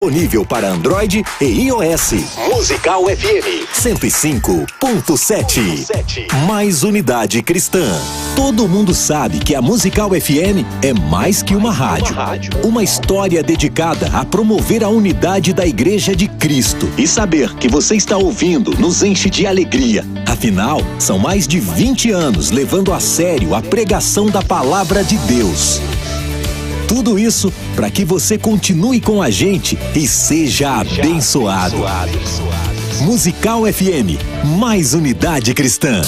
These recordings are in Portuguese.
disponível para Android e iOS. Musical FM 105.7. Mais unidade cristã. Todo mundo sabe que a Musical FM é mais que uma rádio. Uma história dedicada a promover a unidade da Igreja de Cristo. E saber que você está ouvindo nos enche de alegria. Afinal, são mais de 20 anos levando a sério a pregação da Palavra de Deus. Tudo isso para que você continue com a gente e seja abençoado. Musical FM, mais unidade cristã.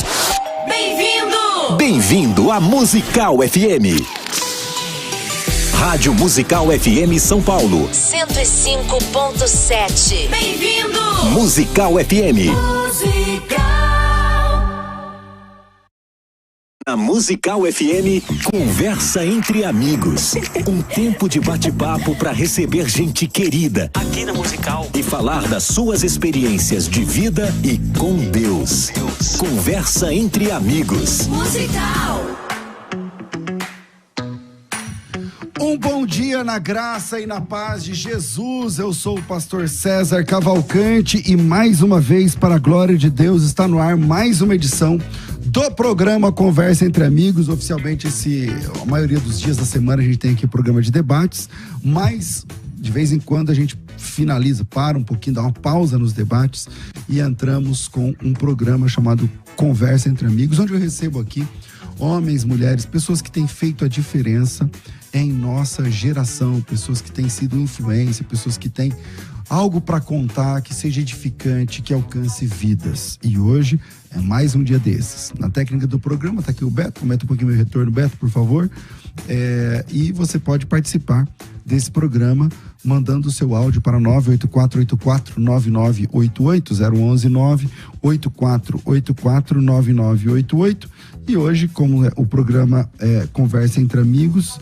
Bem-vindo! Bem-vindo à Musical FM. Rádio Musical FM São Paulo 105.7. Bem-vindo! Musical FM. Na Musical FM, conversa entre amigos. Um tempo de bate-papo para receber gente querida aqui na Musical e falar das suas experiências de vida e com Deus. Conversa entre amigos. Musical. Um bom dia na graça e na paz de Jesus. Eu sou o pastor César Cavalcante e mais uma vez, para a glória de Deus, está no ar mais uma edição do programa Conversa Entre Amigos. Oficialmente, a maioria dos dias da semana a gente tem aqui o programa de debates, mas de vez em quando a gente finaliza, para um pouquinho, dá uma pausa nos debates e entramos com um programa chamado Conversa Entre Amigos, onde eu recebo aqui homens, mulheres, pessoas que têm feito a diferença em nossa geração, pessoas que têm sido influência, pessoas que têm algo para contar, que seja edificante, que alcance vidas. E hoje é mais um dia desses. Na técnica do programa está aqui o Beto. Aumenta um pouquinho meu retorno, Beto, por favor. E você pode participar desse programa mandando o seu áudio para 984849988, 011-984849988. E hoje, como o programa Conversa Entre Amigos,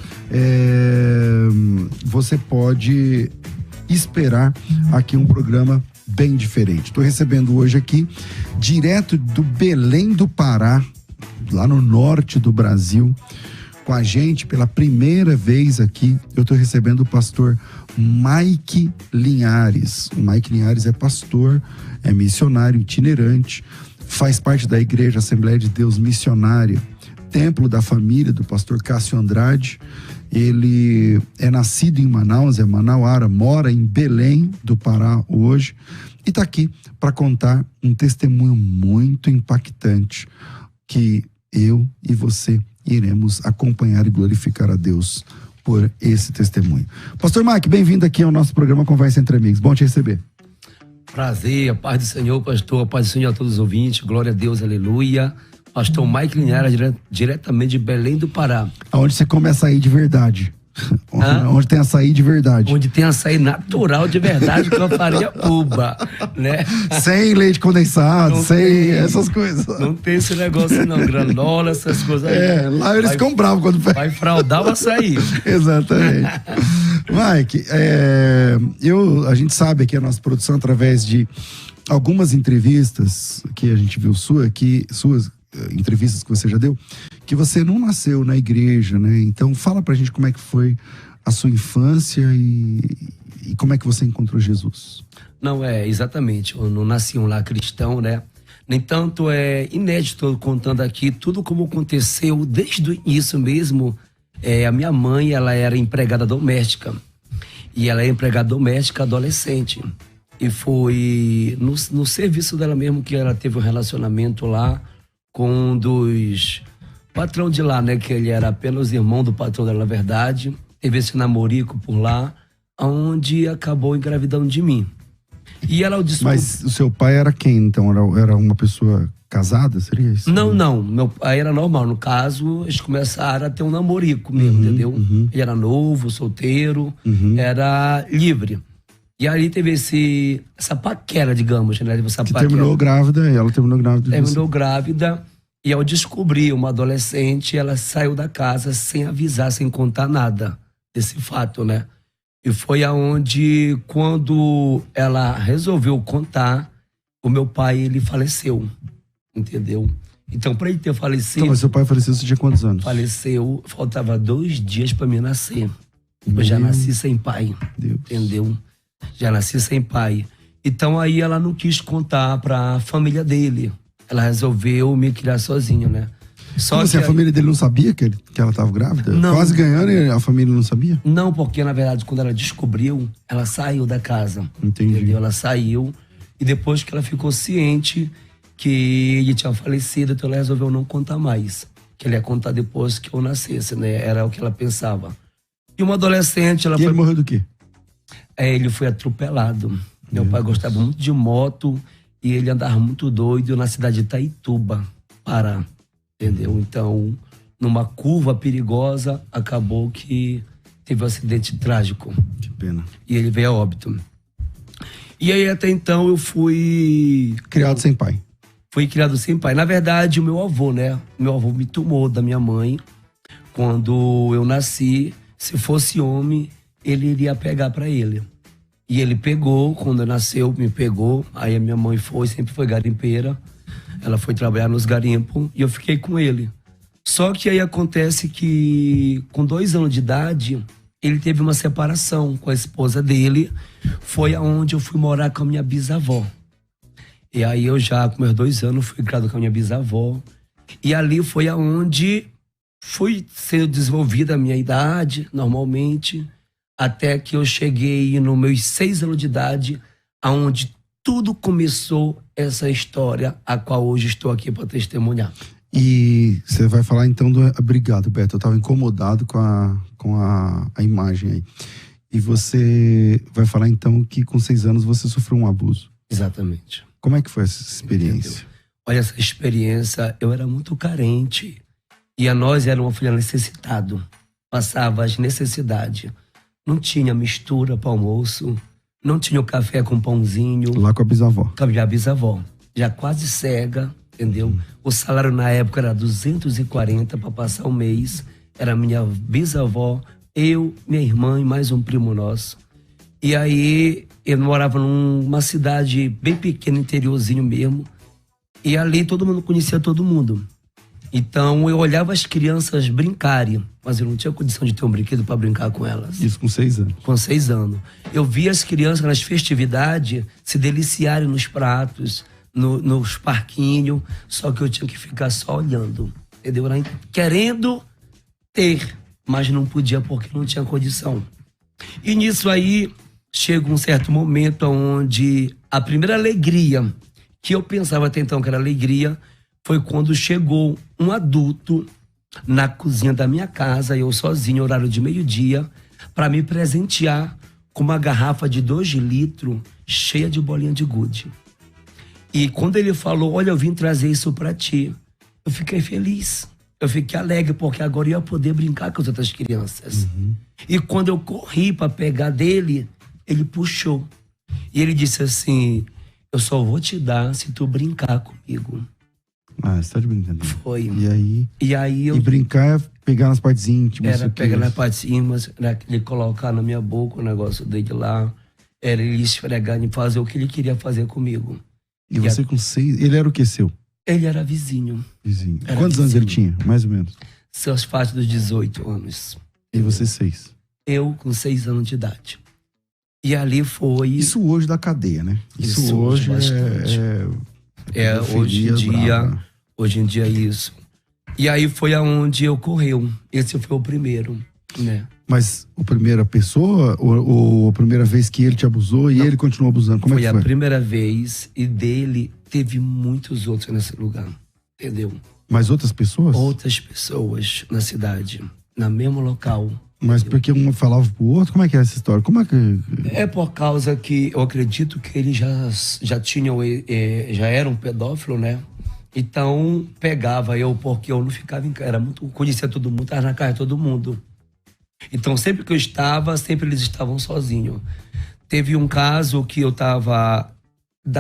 você pode esperar aqui um programa bem diferente. Estou recebendo hoje aqui, direto do Belém do Pará, lá no norte do Brasil, com a gente pela primeira vez aqui, eu estou recebendo o pastor Mike Linhares. O Mike Linhares é pastor, é missionário itinerante, faz parte da Igreja Assembleia de Deus Missionária, Templo da Família, do pastor Cássio Andrade. Ele é nascido em Manaus, é manauara, mora em Belém do Pará hoje e está aqui para contar um testemunho muito impactante que eu e você iremos acompanhar e glorificar a Deus por esse testemunho. Pastor Mike, bem-vindo aqui ao nosso programa Conversa Entre Amigos. Bom te receber. Prazer, a paz do Senhor, pastor, a paz do Senhor a todos os ouvintes, glória a Deus, aleluia. Pastor Mike Linhares, diretamente de Belém do Pará. Aonde você come açaí de verdade. Onde tem açaí de verdade. Onde tem açaí natural de verdade com a farinha uva, né? Sem leite condensado, não sem tem, essas coisas. Não tem esse negócio não, granola, essas coisas aí. Lá eles ficam bravos quando vai fraudar o açaí. Exatamente. Mike, a gente sabe aqui a nossa produção, através de algumas entrevistas que a gente viu suas entrevistas que você já deu, que você não nasceu na igreja, né? Então fala pra gente como é que foi a sua infância e como é que você encontrou Jesus. Não, exatamente, eu não nasci um lar cristão, né? No entanto, é inédito contando aqui tudo como aconteceu desde o início mesmo. A minha mãe, ela era empregada doméstica, e ela é empregada doméstica adolescente, e foi no serviço dela mesmo que ela teve um relacionamento lá com um dos patrão de lá, né? Que ele era apenas irmão do patrão dela, na verdade. Teve esse namorico por lá, onde acabou engravidando de mim. E ela Mas o seu pai era quem, então? Era uma pessoa casada, seria isso? Não. Meu pai era normal. No caso, eles começaram a ter um namorico mesmo, entendeu? Ele era novo, solteiro, era livre. E aí teve essa paquera, digamos, né? Terminou grávida, e ela terminou grávida. Terminou grávida, e ao descobrir uma adolescente, ela saiu da casa sem avisar, sem contar nada desse fato, né? E foi aonde, quando ela resolveu contar, o meu pai, ele faleceu, entendeu? Então, para ele ter falecido... Então, mas seu pai faleceu, você tinha quantos anos? Faleceu, faltava 2 dias para mim nascer. Eu já nasci sem pai, entendeu? Já nasci sem pai. Então aí ela não quis contar pra família dele. Ela resolveu me criar sozinha, né? Só Como assim, que a família dele não sabia que ela estava grávida? Não. Quase ganhando e a família não sabia? Não, porque na verdade quando ela descobriu, ela saiu da casa. Entendi. Entendeu? Ela saiu e depois que ela ficou ciente que ele tinha falecido, então ela resolveu não contar mais. Que ele ia contar depois que eu nascesse, né? Era o que ela pensava. E uma adolescente, ela E foi... ele morreu do quê? Ele foi atropelado. Meu pai gostava muito de moto e ele andava muito doido na cidade de Itaituba, Pará. Entendeu? Então, numa curva perigosa, acabou que teve um acidente trágico. Que pena. E ele veio a óbito. E aí, até então, eu fui Criado sem pai. criado sem pai. Na verdade, o meu avô, né? Meu avô me tomou da minha mãe. Quando eu nasci, se fosse homem, ele iria pegar pra ele. E ele pegou, quando nasceu, me pegou. Aí a minha mãe sempre foi garimpeira. Ela foi trabalhar nos garimpos e eu fiquei com ele. Só que aí acontece que, com 2 anos de idade, ele teve uma separação com a esposa dele. Foi aonde eu fui morar com a minha bisavó. E aí eu já, com meus 2 anos, fui criado com a minha bisavó. E ali foi aonde fui sendo desenvolvida a minha idade, normalmente, até que eu cheguei nos meus 6 anos de idade, aonde tudo começou essa história, a qual hoje estou aqui para testemunhar. E você vai falar então do... Obrigado, Beto. Eu estava incomodado com a imagem aí. E você vai falar então que com 6 anos você sofreu um abuso. Exatamente. Como é que foi essa experiência? Entendeu? Olha, essa experiência, eu era muito carente. E a nós era uma filha necessitado. Passava as necessidades. Não tinha mistura para almoço. Não tinha o café com pãozinho. Lá com a bisavó. Com a minha bisavó. Já quase cega, entendeu? O salário na época era 240 para passar o mês. Era minha bisavó, eu, minha irmã e mais um primo nosso. E aí eu morava numa cidade bem pequena, interiorzinho mesmo. E ali todo mundo conhecia todo mundo. Então eu olhava as crianças brincarem, mas eu não tinha condição de ter um brinquedo para brincar com elas. Isso com 6 anos. Com 6 anos. Eu via as crianças nas festividades se deliciarem nos pratos, nos parquinhos, só que eu tinha que ficar só olhando. Entendeu? Era querendo ter, mas não podia porque não tinha condição. E nisso aí chega um certo momento onde a primeira alegria que eu pensava até então que era alegria foi quando chegou um adulto na cozinha da minha casa, eu sozinho, horário de meio-dia, para me presentear com uma garrafa de 2 litros cheia de bolinha de gude. E quando ele falou, olha, eu vim trazer isso para ti, eu fiquei feliz, eu fiquei alegre, porque agora eu ia poder brincar com as outras crianças. E quando eu corri para pegar dele, ele puxou. E ele disse assim, eu só vou te dar se tu brincar comigo. Ah, você tá de brincadeira. Foi. E aí eu... E brincar é pegar nas partes íntimas. Era pegar nas partes íntimas, era ele colocar na minha boca o negócio dele lá. Era ele esfregar e fazer o que ele queria fazer comigo. E você com 6... Ele era o que seu? Ele era vizinho. Vizinho. Era Quantos anos ele tinha, mais ou menos? Seus faixas dos 18 anos. E você 6? Eu com 6 anos de idade. E ali foi... Isso hoje da cadeia, né? Isso hoje hoje em dia... Hoje em dia é isso. E aí foi aonde ocorreu. Esse foi o primeiro, né? Mas a primeira pessoa ou a primeira vez que ele te abusou e ele continuou abusando? Como é que foi? Foi a primeira vez e dele teve muitos outros nesse lugar, entendeu? Mas outras pessoas? Outras pessoas na cidade, no mesmo local. Mas porque um falava pro outro? Como é que é essa história? Como é que... É por causa que eu acredito que ele já tinha, já era um pedófilo, né? Então, pegava eu, porque eu não ficava em casa, conhecia todo mundo, estava na casa de todo mundo. Então, sempre que eu estava, sempre eles estavam sozinhos. Teve um caso que eu dava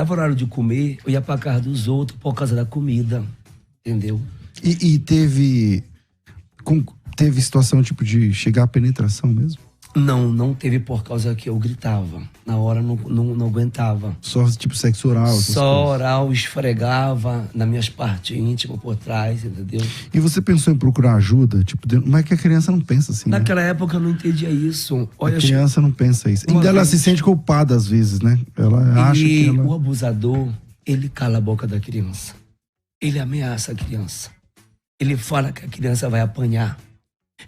horário de comer, eu ia pra casa dos outros por causa da comida, entendeu? E teve situação tipo de chegar à penetração mesmo? Não teve por causa que eu gritava. Na hora não aguentava. Só tipo sexo oral? essas Só coisas. oral, esfregava nas minhas partes íntimas por trás, entendeu? E você pensou em procurar ajuda? Tipo, mas é que a criança não pensa assim, né? Naquela época eu não entendia isso. Olha, A criança não pensa isso. Uma Ainda ela vez- se sente culpada às vezes, né? Ela acha que e ela... o abusador, ele cala a boca da criança. Ele ameaça a criança. Ele fala que a criança vai apanhar.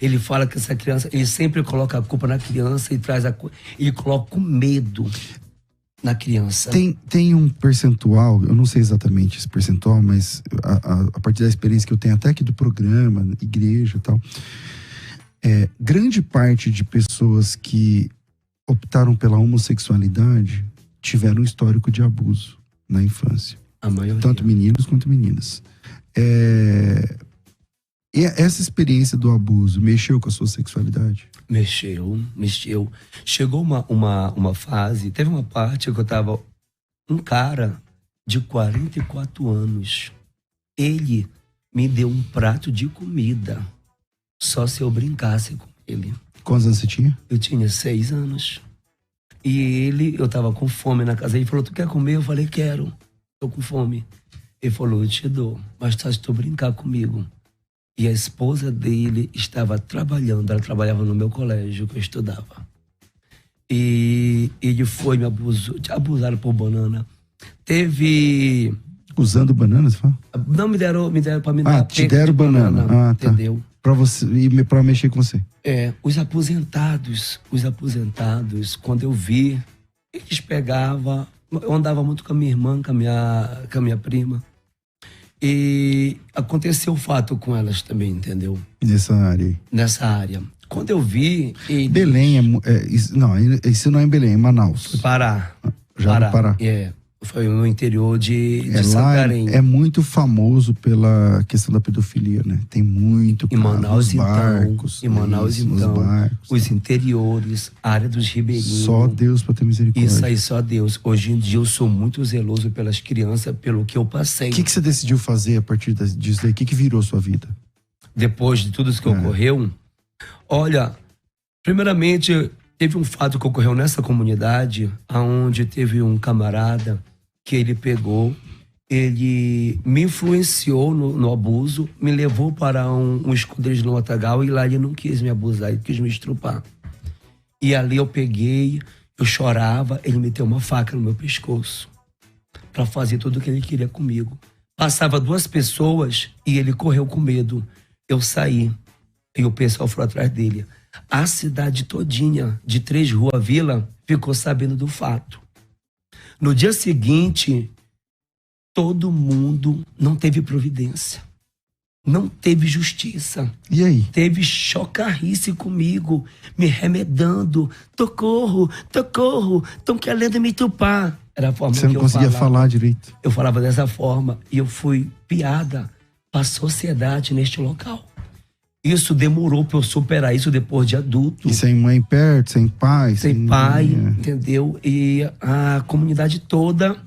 Ele fala que essa criança... Ele sempre coloca a culpa na criança e traz ele coloca o medo na criança. Tem um percentual, eu não sei exatamente esse percentual, mas a partir da experiência que eu tenho até aqui do programa, igreja e tal, grande parte de pessoas que optaram pela homossexualidade tiveram um histórico de abuso na infância. A maioria. Tanto meninos quanto meninas. E essa experiência do abuso mexeu com a sua sexualidade? Mexeu. Chegou uma fase, teve uma parte que eu tava... Um cara de 44 anos, ele me deu um prato de comida, só se eu brincasse com ele. Quantos anos você tinha? Eu tinha 6 anos. E eu tava com fome na casa. Ele falou, tu quer comer? Eu falei, quero. Tô com fome. Ele falou, eu te dou, mas só se tu brincar comigo. E a esposa dele estava trabalhando, ela trabalhava no meu colégio que eu estudava. E ele foi me abusaram por banana. Teve... Usando bananas, fala? Não, me deram pra me dar. Te deram de banana. Tá. Entendeu? Pra você, pra mexer com você. Os aposentados, quando eu vi, eles pegavam... Eu andava muito com a minha irmã, com a minha prima. E aconteceu o fato com elas também, entendeu? Nessa área aí. Nessa área. Quando eu vi... Belém isso não é em Belém, é em Manaus. Pará. Já no Pará. Foi no interior de Lá Santarém. é muito famoso pela questão da pedofilia, né? Tem muito Em Manaus, nos barcos. Em Manaus, isso, nos barcos. os interiores, a área dos ribeirinhos. Só Deus pra ter misericórdia. Isso aí, só Deus. Hoje em dia eu sou muito zeloso pelas crianças, pelo que eu passei. O que você decidiu fazer a partir disso aí? O que virou sua vida? Depois de tudo isso que ocorreu, olha, primeiramente, teve um fato que ocorreu nessa comunidade, onde teve um camarada que ele pegou, ele me influenciou no abuso, me levou para um esconderijo no Matagal, e lá ele não quis me abusar, ele quis me estrupar. E ali eu peguei, eu chorava, ele meteu uma faca no meu pescoço para fazer tudo o que ele queria comigo. Passava 2 pessoas e ele correu com medo. Eu saí e o pessoal foi atrás dele. A cidade todinha de 3 Rua Vila ficou sabendo do fato. No dia seguinte, todo mundo não teve providência. Não teve justiça. E aí? Teve chocarrice comigo, me remedando. Socorro, socorro, estão querendo me estuprar. Era a forma Você que não eu conseguia falava. falar direito. Eu falava dessa forma e eu fui piada para a sociedade neste local. Isso demorou para eu superar isso depois de adulto. E sem mãe perto, sem pai. Sem pai, entendeu? E a comunidade toda,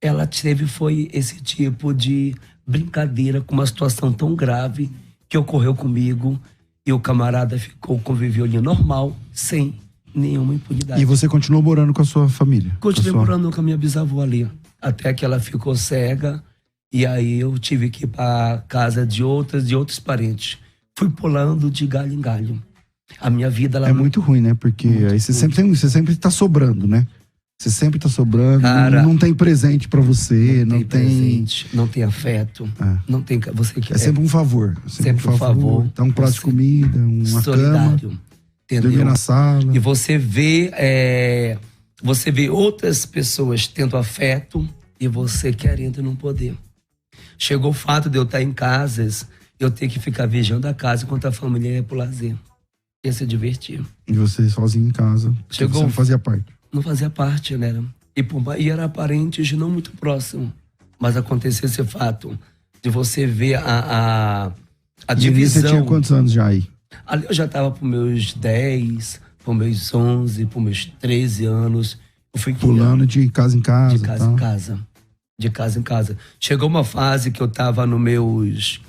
ela foi esse tipo de brincadeira com uma situação tão grave que ocorreu comigo, e o camarada conviveu ali normal, sem nenhuma impunidade. E você continuou morando com a sua família? Continuei morando com a minha bisavó ali, até que ela ficou cega, e aí eu tive que ir para casa de outros parentes. Fui pulando de galho em galho. A minha vida... Ela muito ruim, né? Porque aí você sempre tá sobrando, né? Você sempre tá sobrando, Cara, não tem presente pra você, não tem presente, não tem afeto, não tem... Você quer, é sempre um favor. Sempre um favor. Dá um prato de comida, uma solidário, cama, entendeu? dormir na sala. E você vê outras pessoas tendo afeto e você querendo não poder. Chegou o fato de eu estar em casas, eu ter que ficar vigiando a casa enquanto a família ia pro lazer, ia se divertir. E você sozinho em casa, você não fazia parte. Não fazia parte, né? E era parentes não muito próximo. Mas aconteceu esse fato de você ver a divisão. E você tinha quantos anos já aí? Ali eu já estava para meus 10, para meus 11, para meus 13 anos. Eu fui pulando de casa em casa. De casa em casa. Chegou uma fase que eu estava nos meus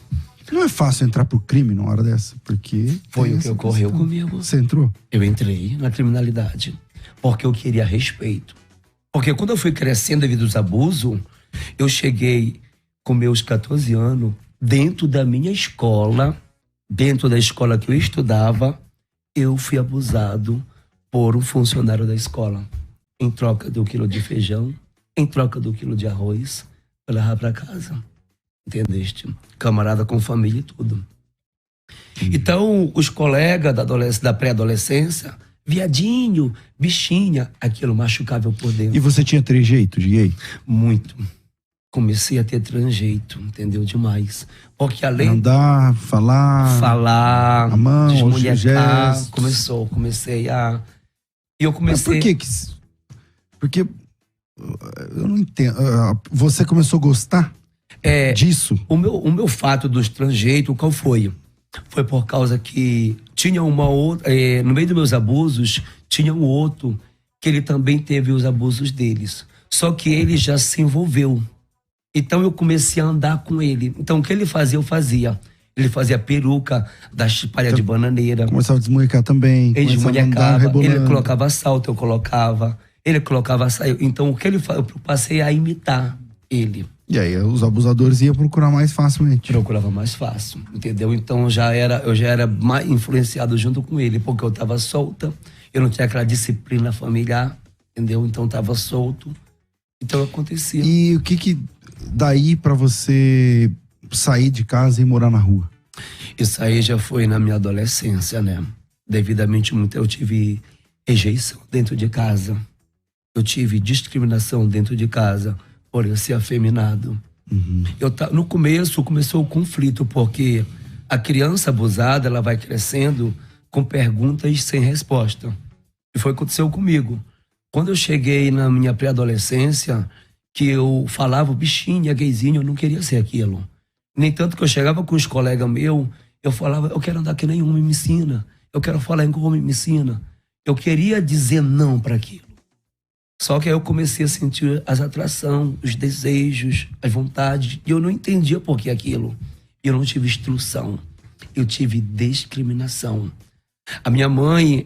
Não é fácil entrar pro crime numa hora dessa, porque... Foi tem o que essa ocorreu questão. comigo. Você entrou? Eu entrei na criminalidade porque eu queria respeito. Porque quando eu fui crescendo devido aos abusos, eu cheguei com meus 14 anos dentro da minha escola, dentro da escola que eu estudava, eu fui abusado por um funcionário da escola. Em troca do quilo de feijão, em troca do quilo de arroz, eu levava para casa. Entendeste? Camarada com família e tudo. Então, os colegas da pré-adolescência, viadinho, bichinha, aquilo machucava eu por dentro. E você tinha trejeito de gay? Muito. Comecei a ter tranjeito, entendeu? Demais. Porque além de Andar, falar... falar, a mão, os desmulhecar, gestos. comecei a... E eu Mas comecei... por que que... Porque eu não entendo. Você começou a gostar disso? O meu fato dos tranjeitos, qual foi? Foi por causa que tinha uma outra... no meio dos meus abusos, tinha um outro que ele também teve os abusos deles. Só que ele já se envolveu. Então eu comecei a andar com ele. Então o que ele fazia, eu fazia. Ele fazia peruca das palhas de bananeira. Começava a desmunhecar também. Ele começava a andar desmunhecava, rebolando. ele colocava salto, eu colocava. Ele colocava saia. Então o que ele fazia, eu passei a imitar ele. E aí os abusadores iam procurar mais facilmente. Procurava mais fácil, entendeu? Então eu já era mais influenciado junto com ele, porque eu estava solta, eu não tinha aquela disciplina familiar, entendeu? Então eu estava solto. Então acontecia. E o que daí pra você sair de casa e morar na rua? Isso aí já foi na minha adolescência, né? Devidamente muito eu tive rejeição dentro de casa. Eu tive discriminação dentro de casa por eu ser afeminado. No começo começou o conflito, porque a criança abusada, ela vai crescendo com perguntas sem resposta. E foi o que aconteceu comigo. Quando eu cheguei na minha pré-adolescência, que eu falava bichinha, gayzinho, eu não queria ser aquilo. Nem tanto que eu chegava com os colegas meus, eu falava, eu quero andar que nem homem, me ensina. Eu quero falar igual homem, me ensina. Eu queria dizer não para aquilo. Só que aí eu comecei a sentir as atrações, os desejos, as vontades, e eu não entendia por que aquilo. Eu não tive instrução, eu tive discriminação. A minha mãe,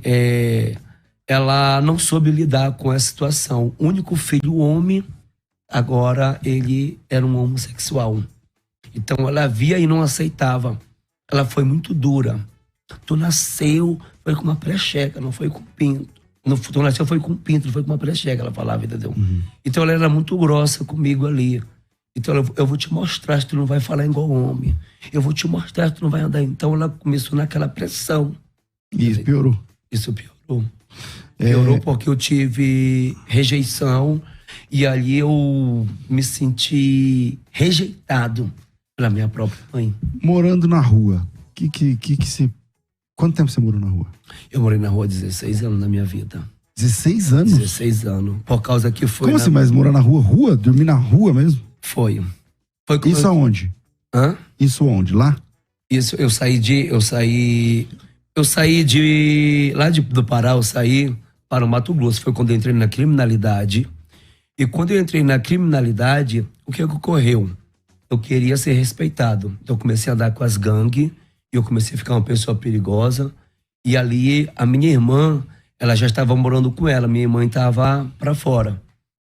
ela não soube lidar com essa situação. O único filho homem, agora ele era um homossexual. Então ela via e não aceitava. Ela foi muito dura. Tu nasceu, foi com uma precheca, não foi com pinto. Tu nasceu, foi com pinto, não foi com uma precheca, ela falava, entendeu? Então ela era muito grossa comigo ali. Então eu vou te mostrar se tu não vai falar igual homem. Eu vou te mostrar se tu não vai andar. Então ela começou naquela pressão. E isso piorou. Isso piorou. Piorou porque eu tive rejeição e ali eu me senti rejeitado pela minha própria mãe. Morando na rua, quanto tempo você morou na rua? Eu morei na rua há 16 anos na minha vida. 16 anos? 16 anos. Por causa que foi... Como assim, mas morar na rua? Rua? Dormir na rua mesmo? Foi Isso aonde? Hã? Isso onde? Lá? Isso, eu saí do Pará, eu saí para o Mato Grosso. Foi quando eu entrei na criminalidade. E quando eu entrei na criminalidade, o que ocorreu? Eu queria ser respeitado. Então eu comecei a andar com as gangues, e eu comecei a ficar uma pessoa perigosa. E ali, a minha irmã, ela já estava morando com ela. Minha mãe estava para fora.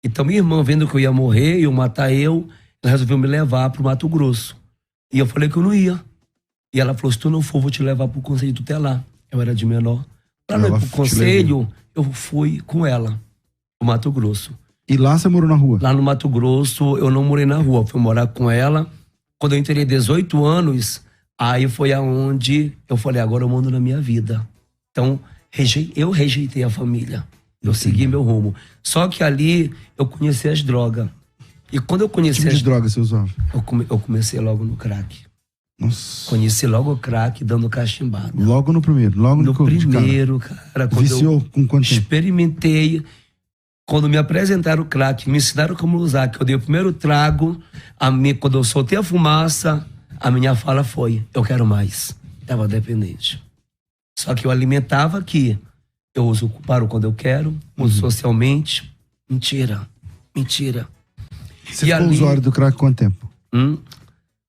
Então minha irmã, vendo que eu ia morrer, iam matar eu, ela resolveu me levar para o Mato Grosso. E eu falei que eu não ia. E ela falou, se tu não for, vou te levar pro conselho tutelar. Eu era de menor. Pra não ir pro conselho, eu fui com ela, pro Mato Grosso. E lá você morou na rua? Lá no Mato Grosso, eu não morei na rua, fui morar com ela. Quando eu entrei 18 anos, aí foi aonde eu falei, agora eu mando na minha vida. Então, eu rejeitei a família. Eu segui meu rumo. Só que ali, eu conheci as drogas. E quando eu conheci Que tipo de droga você usava? Eu comecei logo no crack. Nossa. Conheci logo o crack dando cachimbada. Logo no primeiro? Logo no primeiro, cara. Quando viciou com quanto tempo? Experimentei. Quando me apresentaram o crack, me ensinaram como usar, que eu dei o primeiro trago, quando eu soltei a fumaça, a minha fala foi, eu quero mais. Estava dependente. Só que eu alimentava aqui. Eu uso paro quando eu quero, uso socialmente. Mentira. Você ficou usuário do crack quanto tempo?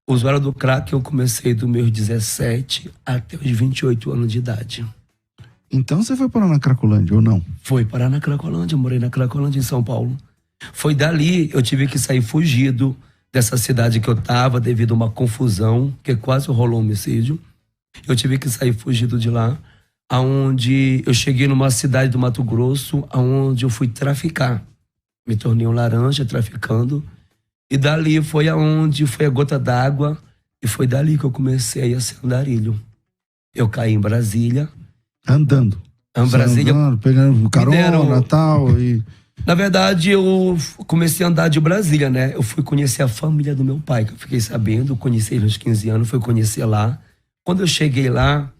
O usuário do crack eu comecei dos meus 17 até os 28 anos de idade. Então você foi parar na Cracolândia ou não? Foi parar na Cracolândia, eu morei na Cracolândia em São Paulo. Foi dali, eu tive que sair fugido dessa cidade que eu tava devido a uma confusão, que quase rolou um homicídio. Eu tive que sair fugido de lá, aonde eu cheguei numa cidade do Mato Grosso, aonde eu fui traficar. Me tornei um laranja traficando. E dali foi aonde foi a gota d'água, e foi dali que eu comecei a ser andarilho. Eu caí em Brasília. Andando. Em Brasília. Andando, pegando carona, tal, e... Na verdade, eu comecei a andar de Brasília, né? Eu fui conhecer a família do meu pai, que eu fiquei sabendo, conheci ele aos 15 anos, fui conhecer lá. Quando eu cheguei lá,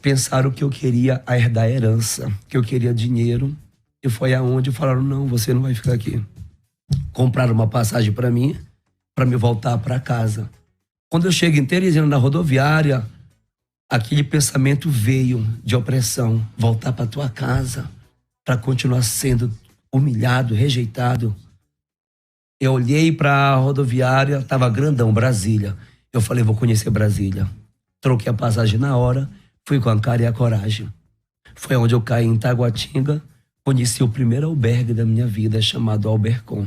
pensaram que eu queria herdar a herança, que eu queria dinheiro. E foi aonde falaram, não, você não vai ficar aqui. Compraram uma passagem para mim, para me voltar para casa. Quando eu chego em Teresina, na rodoviária, aquele pensamento veio de opressão. Voltar para tua casa, para continuar sendo humilhado, rejeitado. Eu olhei para a rodoviária, estava grandão, Brasília. Eu falei, vou conhecer Brasília. Troquei a passagem na hora, fui com a cara e a coragem. Foi onde eu caí em Taguatinga, conheci o primeiro albergue da minha vida, chamado Albercon.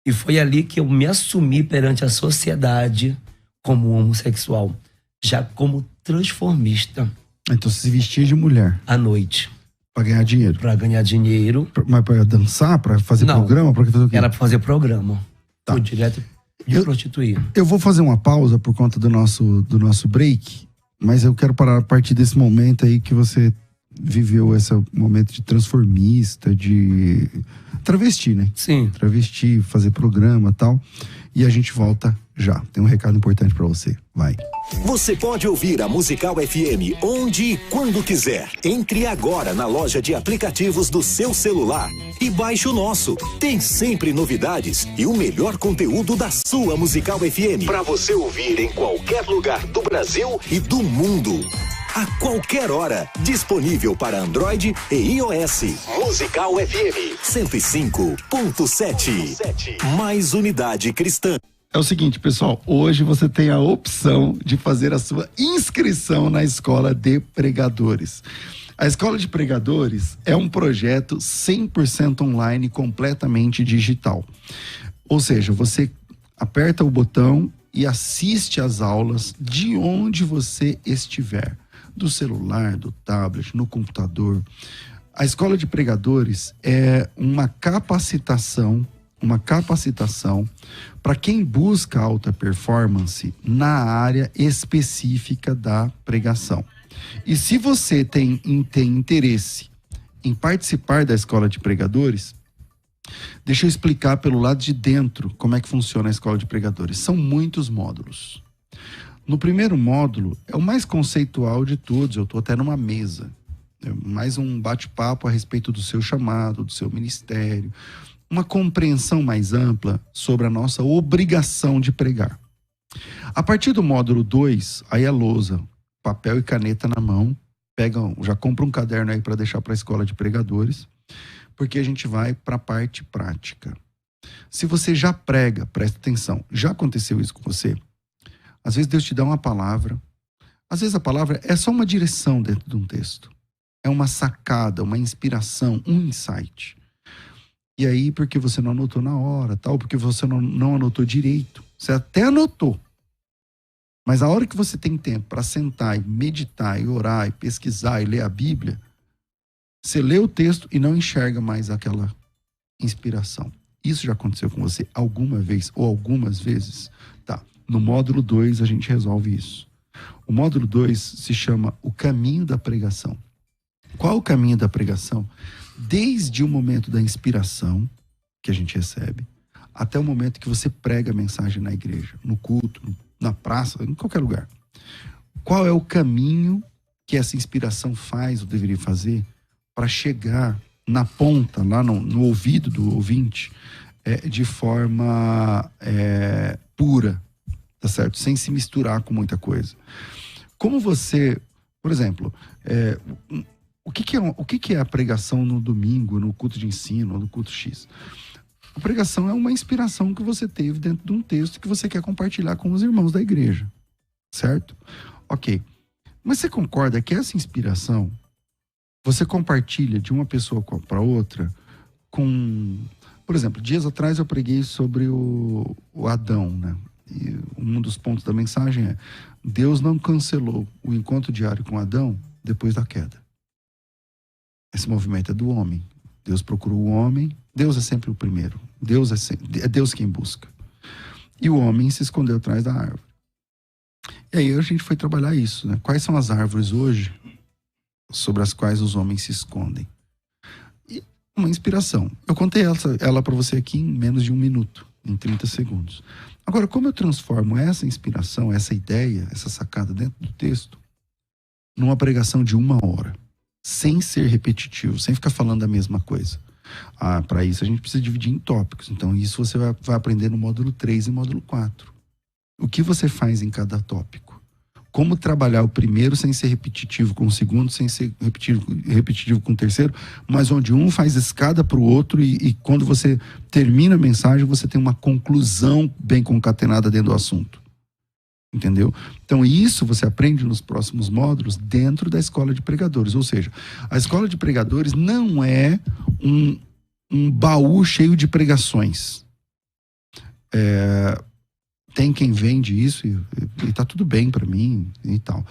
E foi ali que eu me assumi perante a sociedade como homossexual, já como transformista. Então você se vestia de mulher? À noite. Pra ganhar dinheiro? Pra ganhar dinheiro. Mas pra dançar? Pra fazer programa? Pra fazer o quê? Era pra fazer programa. Tá. Fui direto de prostituir. Eu vou fazer uma pausa por conta do nosso break, mas eu quero parar a partir desse momento aí que você viveu esse momento de transformista, de travesti, né? Sim. Travesti, fazer programa e tal. E a gente volta já. Tem um recado importante pra você. Vai. Você pode ouvir a Musical FM onde e quando quiser. Entre agora na loja de aplicativos do seu celular e baixe o nosso. Tem sempre novidades e o melhor conteúdo da sua Musical FM para você ouvir em qualquer lugar do Brasil e do mundo. A qualquer hora, disponível para Android e iOS. Musical FM 105.7. Mais unidade cristã. É o seguinte, pessoal, hoje você tem a opção de fazer a sua inscrição na Escola de Pregadores. A Escola de Pregadores é um projeto 100% online, completamente digital. Ou seja, você aperta o botão e assiste às aulas de onde você estiver. Do celular, do tablet, no computador. A Escola de Pregadores é uma capacitação para quem busca alta performance na área específica da pregação. E se você tem interesse em participar da Escola de Pregadores, deixa eu explicar pelo lado de dentro como é que funciona a Escola de Pregadores. São muitos módulos. No primeiro módulo, é o mais conceitual de todos, eu estou até numa mesa. É mais um bate-papo a respeito do seu chamado, do seu ministério. Uma compreensão mais ampla sobre a nossa obrigação de pregar. A partir do módulo 2, aí é lousa, papel e caneta na mão. Já compra um caderno aí para deixar para a Escola de Pregadores, porque a gente vai para a parte prática. Se você já prega, presta atenção, já aconteceu isso com você? Às vezes Deus te dá uma palavra. Às vezes a palavra é só uma direção dentro de um texto. É uma sacada, uma inspiração, um insight. E aí, porque você não anotou na hora, tal, porque você não anotou direito. Você até anotou. Mas a hora que você tem tempo para sentar e meditar, e orar, e pesquisar, e ler a Bíblia, você lê o texto e não enxerga mais aquela inspiração. Isso já aconteceu com você alguma vez ou algumas vezes? Tá. No módulo 2 a gente resolve isso. O módulo 2 se chama o caminho da pregação. Qual o caminho da pregação? Desde o momento da inspiração que a gente recebe, até o momento que você prega a mensagem na igreja, no culto, na praça, em qualquer lugar. Qual é o caminho que essa inspiração faz ou deveria fazer para chegar na ponta, lá no ouvido do ouvinte, de forma pura, tá certo? Sem se misturar com muita coisa. Como você, por exemplo, o que é a pregação no domingo, no culto de ensino, no culto X? A pregação é uma inspiração que você teve dentro de um texto que você quer compartilhar com os irmãos da igreja. Certo? Ok. Mas você concorda que essa inspiração você compartilha de uma pessoa para outra com... Por exemplo, dias atrás eu preguei sobre o Adão, né? E um dos pontos da mensagem é: Deus não cancelou o encontro diário com Adão depois da queda. Esse movimento é do homem. Deus procurou o homem. Deus é sempre o primeiro. É Deus quem busca. E o homem se escondeu atrás da árvore. E aí a gente foi trabalhar isso, né? Quais são as árvores hoje sobre as quais os homens se escondem? E uma inspiração. Eu contei ela para você aqui em menos de 1 minuto, em 30 segundos. Agora, como eu transformo essa inspiração, essa ideia, essa sacada dentro do texto, numa pregação de 1 hora, sem ser repetitivo, sem ficar falando a mesma coisa? Para isso a gente precisa dividir em tópicos. Então isso você vai aprender no módulo 3 e módulo 4. O que você faz em cada tópico? Como trabalhar o primeiro sem ser repetitivo com o segundo, sem ser repetitivo com o terceiro, mas onde um faz escada para o outro e quando você termina a mensagem, você tem uma conclusão bem concatenada dentro do assunto. Entendeu? Então isso você aprende nos próximos módulos dentro da escola de pregadores. Ou seja, a escola de pregadores não é um baú cheio de pregações. Tem quem vende isso e tá tudo bem para mim e tal.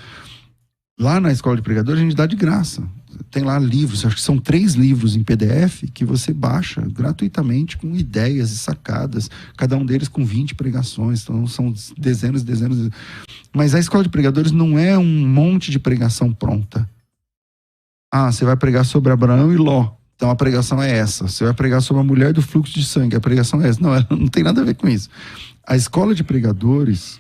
Lá na escola de pregadores a gente dá de graça. Tem lá livros, acho que são 3 livros em PDF que você baixa gratuitamente com ideias e sacadas, cada um deles com 20 pregações, então são dezenas e dezenas. Mas a escola de pregadores não é um monte de pregação pronta. Você vai pregar sobre Abraão e Ló, então a pregação é essa. Você vai pregar sobre a mulher do fluxo de sangue, a pregação é essa. Não, ela não tem nada a ver com isso. A escola de pregadores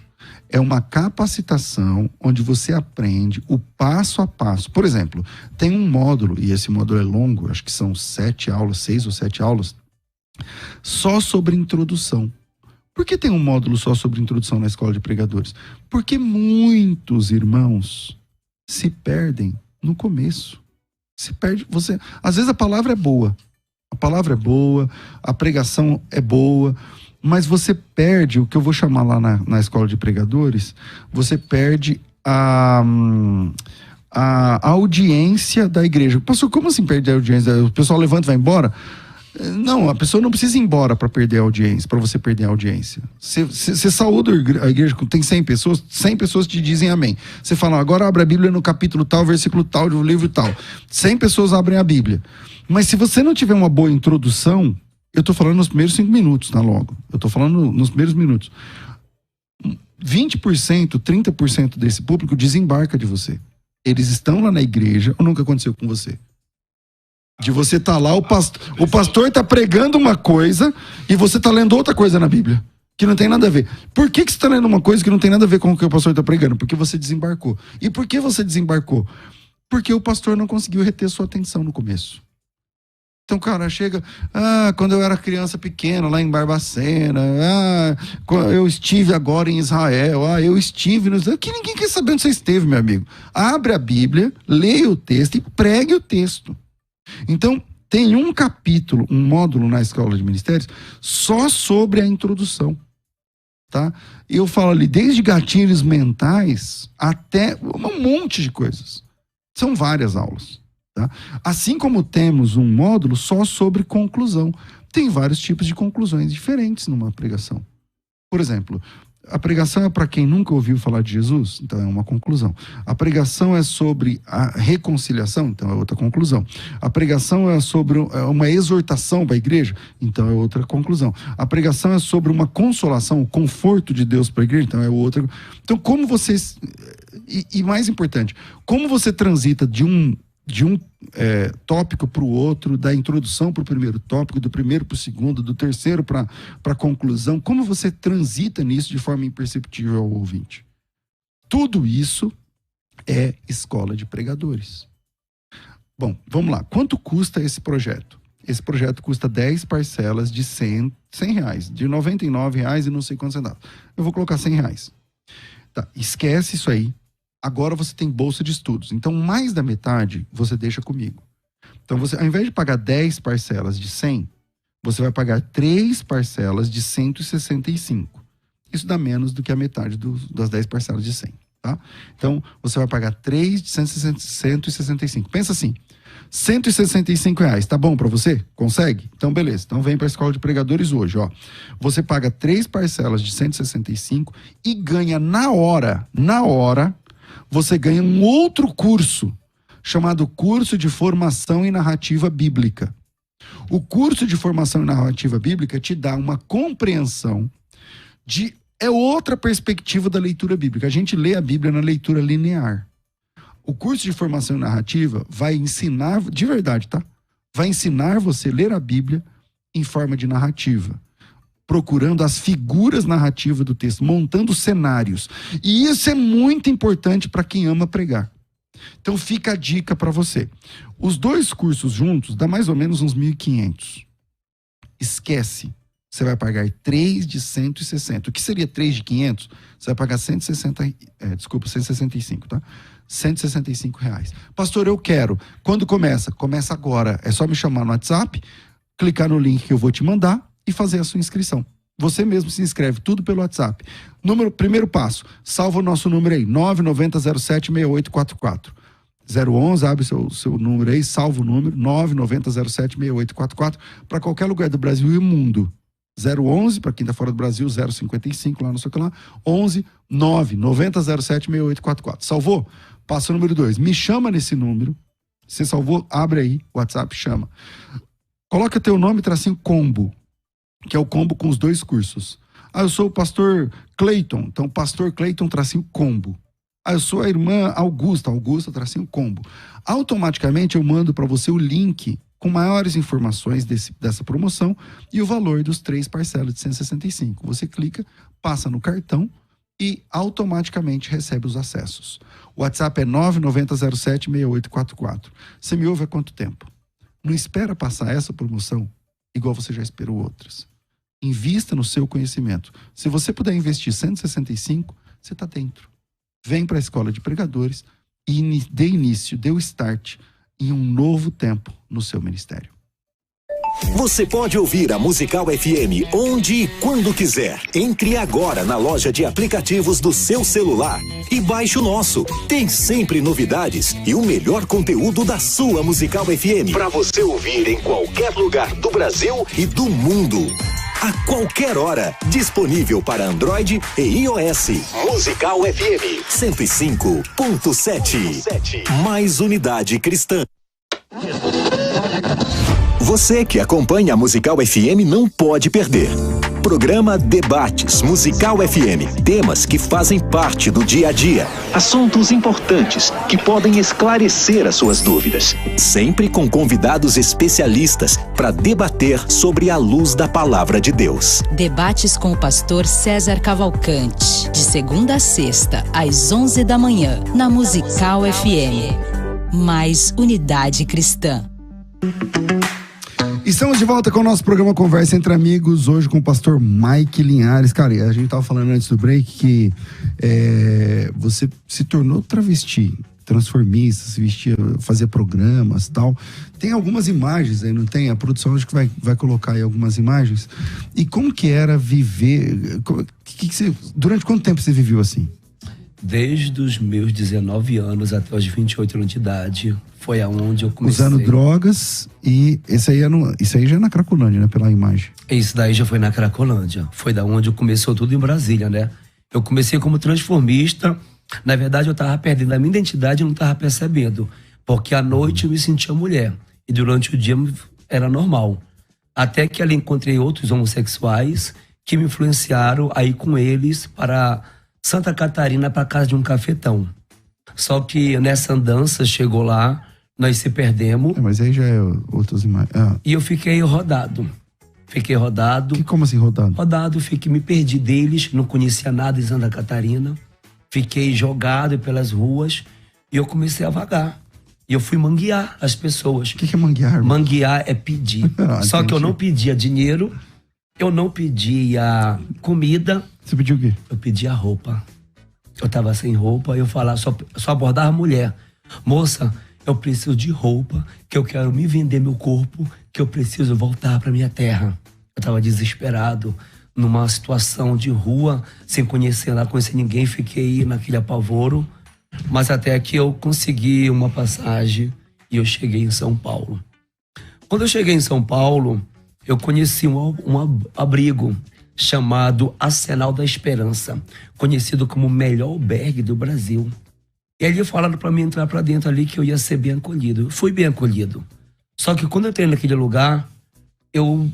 é uma capacitação onde você aprende o passo a passo. Por exemplo, tem um módulo, e esse módulo é longo, acho que são 7 aulas, 6 ou 7 aulas, só sobre introdução. Por que tem um módulo só sobre introdução na escola de pregadores? Porque muitos irmãos se perdem no começo. Se perde, às vezes a palavra é boa, a pregação é boa, mas você perde o que eu vou chamar lá na escola de pregadores, você perde a audiência da igreja. Pastor, como assim perde a audiência? O pessoal levanta e vai embora? Não, a pessoa não precisa ir embora para perder a audiência, para você perder a audiência. Você saúda a igreja, tem 100 pessoas te dizem amém. Você fala, agora abre a Bíblia no capítulo tal, versículo tal, do livro tal. 100 pessoas abrem a Bíblia. Mas se você não tiver uma boa introdução, eu estou falando nos primeiros 5 minutos, tá logo? Eu estou falando nos primeiros minutos. 20%, 30% desse público desembarca de você. Eles estão lá na igreja, ou nunca aconteceu com você? De você estar lá, o pastor está pregando uma coisa e você está lendo outra coisa na Bíblia, que não tem nada a ver. Por que você está lendo uma coisa que não tem nada a ver com o que o pastor está pregando? Porque você desembarcou. E por que você desembarcou? Porque o pastor não conseguiu reter sua atenção no começo. Então, cara, chega, quando eu era criança pequena, lá em Barbacena, eu estive agora em Israel, eu estive no Israel, que ninguém quer saber onde você esteve, meu amigo. Abre a Bíblia, leia o texto e pregue o texto. Então, tem um capítulo, um módulo na escola de ministérios, só sobre a introdução, tá? Eu falo ali, desde gatilhos mentais até um monte de coisas. São várias aulas. Tá? Assim como temos um módulo só sobre conclusão. Tem vários tipos de conclusões diferentes numa pregação. Por exemplo, a pregação é para quem nunca ouviu falar de Jesus, então é uma conclusão. A pregação é sobre a reconciliação, então é outra conclusão. A pregação é sobre uma exortação para a igreja, então é outra conclusão. A pregação é sobre uma consolação, o conforto de Deus para a igreja, então é outra. Então, como vocês... E mais importante, como você transita de um tópico para o outro, da introdução para o primeiro tópico, do primeiro para o segundo, do terceiro para a conclusão, como você transita nisso de forma imperceptível ao ouvinte. Tudo isso é escola de pregadores. Bom, vamos lá. Quanto custa esse projeto? Esse projeto custa 10 parcelas de R$100, de R$99 e não sei quantos centavos. Eu vou colocar R$100. Tá, esquece isso aí. Agora você tem bolsa de estudos. Então, mais da metade você deixa comigo. Então, você, ao invés de pagar 10 parcelas de 100, você vai pagar 3 parcelas de 165. Isso dá menos do que a metade das 10 parcelas de 100, tá? Então, você vai pagar 3 de 165. Pensa assim, R$165, tá bom pra você? Consegue? Então, beleza. Então, vem pra Escola de Pregadores hoje, ó. Você paga 3 parcelas de 165 e ganha na hora, você ganha um outro curso, chamado Curso de Formação em Narrativa Bíblica. O curso de Formação em Narrativa Bíblica te dá uma compreensão é outra perspectiva da leitura bíblica. A gente lê a Bíblia na leitura linear. O curso de Formação em Narrativa vai ensinar, de verdade, tá? Vai ensinar você a ler a Bíblia em forma de narrativa, procurando as figuras narrativas do texto, montando cenários. E isso é muito importante para quem ama pregar. Então fica a dica para você. Os 2 cursos juntos dá mais ou menos uns 1.500. Esquece. Você vai pagar 3 de 160. O que seria 3 de 500? Você vai pagar 165, tá? R$165. Pastor, eu quero. Quando começa? Começa agora. É só me chamar no WhatsApp, clicar no link que eu vou te mandar e fazer a sua inscrição. Você mesmo se inscreve, tudo pelo WhatsApp. Primeiro passo, salva o nosso número aí, 990076844. 011, abre seu número aí, salva o número, 990076844, para qualquer lugar do Brasil e mundo. 011, para quem está fora do Brasil, 055, lá no seu canal, 11 990076844. Salvou? Passa o número 2. Me chama nesse número. Você salvou? Abre aí, WhatsApp, chama. Coloca teu nome, tracinho combo, que é o combo com os 2 cursos. Eu sou o pastor Cleiton, então pastor Cleiton, tracinho combo. Eu sou a irmã Augusta, tracinho combo. Automaticamente eu mando para você o link com maiores informações dessa promoção e o valor dos 3 parcelas de 165. Você clica, passa no cartão e automaticamente recebe os acessos. O WhatsApp é 990076844. Você me ouve há quanto tempo? Não espera passar essa promoção igual você já esperou outras. Invista no seu conhecimento. Se você puder investir 165, você está dentro. Vem para a Escola de Pregadores e dê o start em um novo tempo no seu ministério. Você pode ouvir a Musical FM onde e quando quiser. Entre agora na loja de aplicativos do seu celular e baixe o nosso. Tem sempre novidades e o melhor conteúdo da sua Musical FM para você ouvir em qualquer lugar do Brasil e do mundo. A qualquer hora, disponível para Android e iOS. Musical FM 105.7. Mais unidade cristã. Você que acompanha a Musical FM não pode perder. Programa Debates Musical FM. Temas que fazem parte do dia a dia. Assuntos importantes que podem esclarecer as suas dúvidas. Sempre com convidados especialistas para debater sobre a luz da palavra de Deus. Debates com o pastor César Cavalcante. De segunda a sexta, às 11 da manhã, na Musical FM. Mais unidade cristã. Estamos de volta com o nosso programa Conversa Entre Amigos, hoje com o pastor Mike Linhares. Cara, a gente tava falando antes do break que você se tornou travesti, transformista, se vestia, fazia programas e tal. Tem algumas imagens aí, não tem? A produção acho que vai colocar aí algumas imagens. E como que era viver? Durante quanto tempo você viveu assim? Desde os meus 19 anos até os 28 anos de idade, foi aonde eu comecei. Usando drogas e isso aí já é na Cracolândia, né? Pela imagem. Isso daí já foi na Cracolândia. Foi da onde começou tudo em Brasília, né? Eu comecei como transformista. Na verdade, eu tava perdendo a minha identidade e não tava percebendo. Porque à noite eu me sentia mulher. E durante o dia era normal. Até que ali encontrei outros homossexuais que me influenciaram a ir com eles para Santa Catarina, para casa de um cafetão. Só que nessa andança, chegou lá, nós se perdemos. Mas aí já é outras imagens. E eu fiquei rodado. Como assim rodado? Rodado, me perdi deles, não conhecia nada em Santa Catarina. Fiquei jogado pelas ruas e eu comecei a vagar. E eu fui manguear as pessoas. O que é manguear, irmão? Manguear é pedir. Só que eu não pedia dinheiro, eu não pedia comida. Você pediu o quê? Eu pedia roupa. Eu tava sem roupa, eu falava, só abordava mulher. Moça, eu preciso de roupa, que eu quero me vender meu corpo, que eu preciso voltar para minha terra. Eu estava desesperado, numa situação de rua, sem conhecer ninguém, fiquei naquele apavoro, mas até que eu consegui uma passagem e eu cheguei em São Paulo. Quando eu cheguei em São Paulo, eu conheci um abrigo chamado Arsenal da Esperança, conhecido como o melhor albergue do Brasil. E ali falaram para mim entrar para dentro ali que eu ia ser bem acolhido. Eu fui bem acolhido. Só que quando eu entrei naquele lugar, eu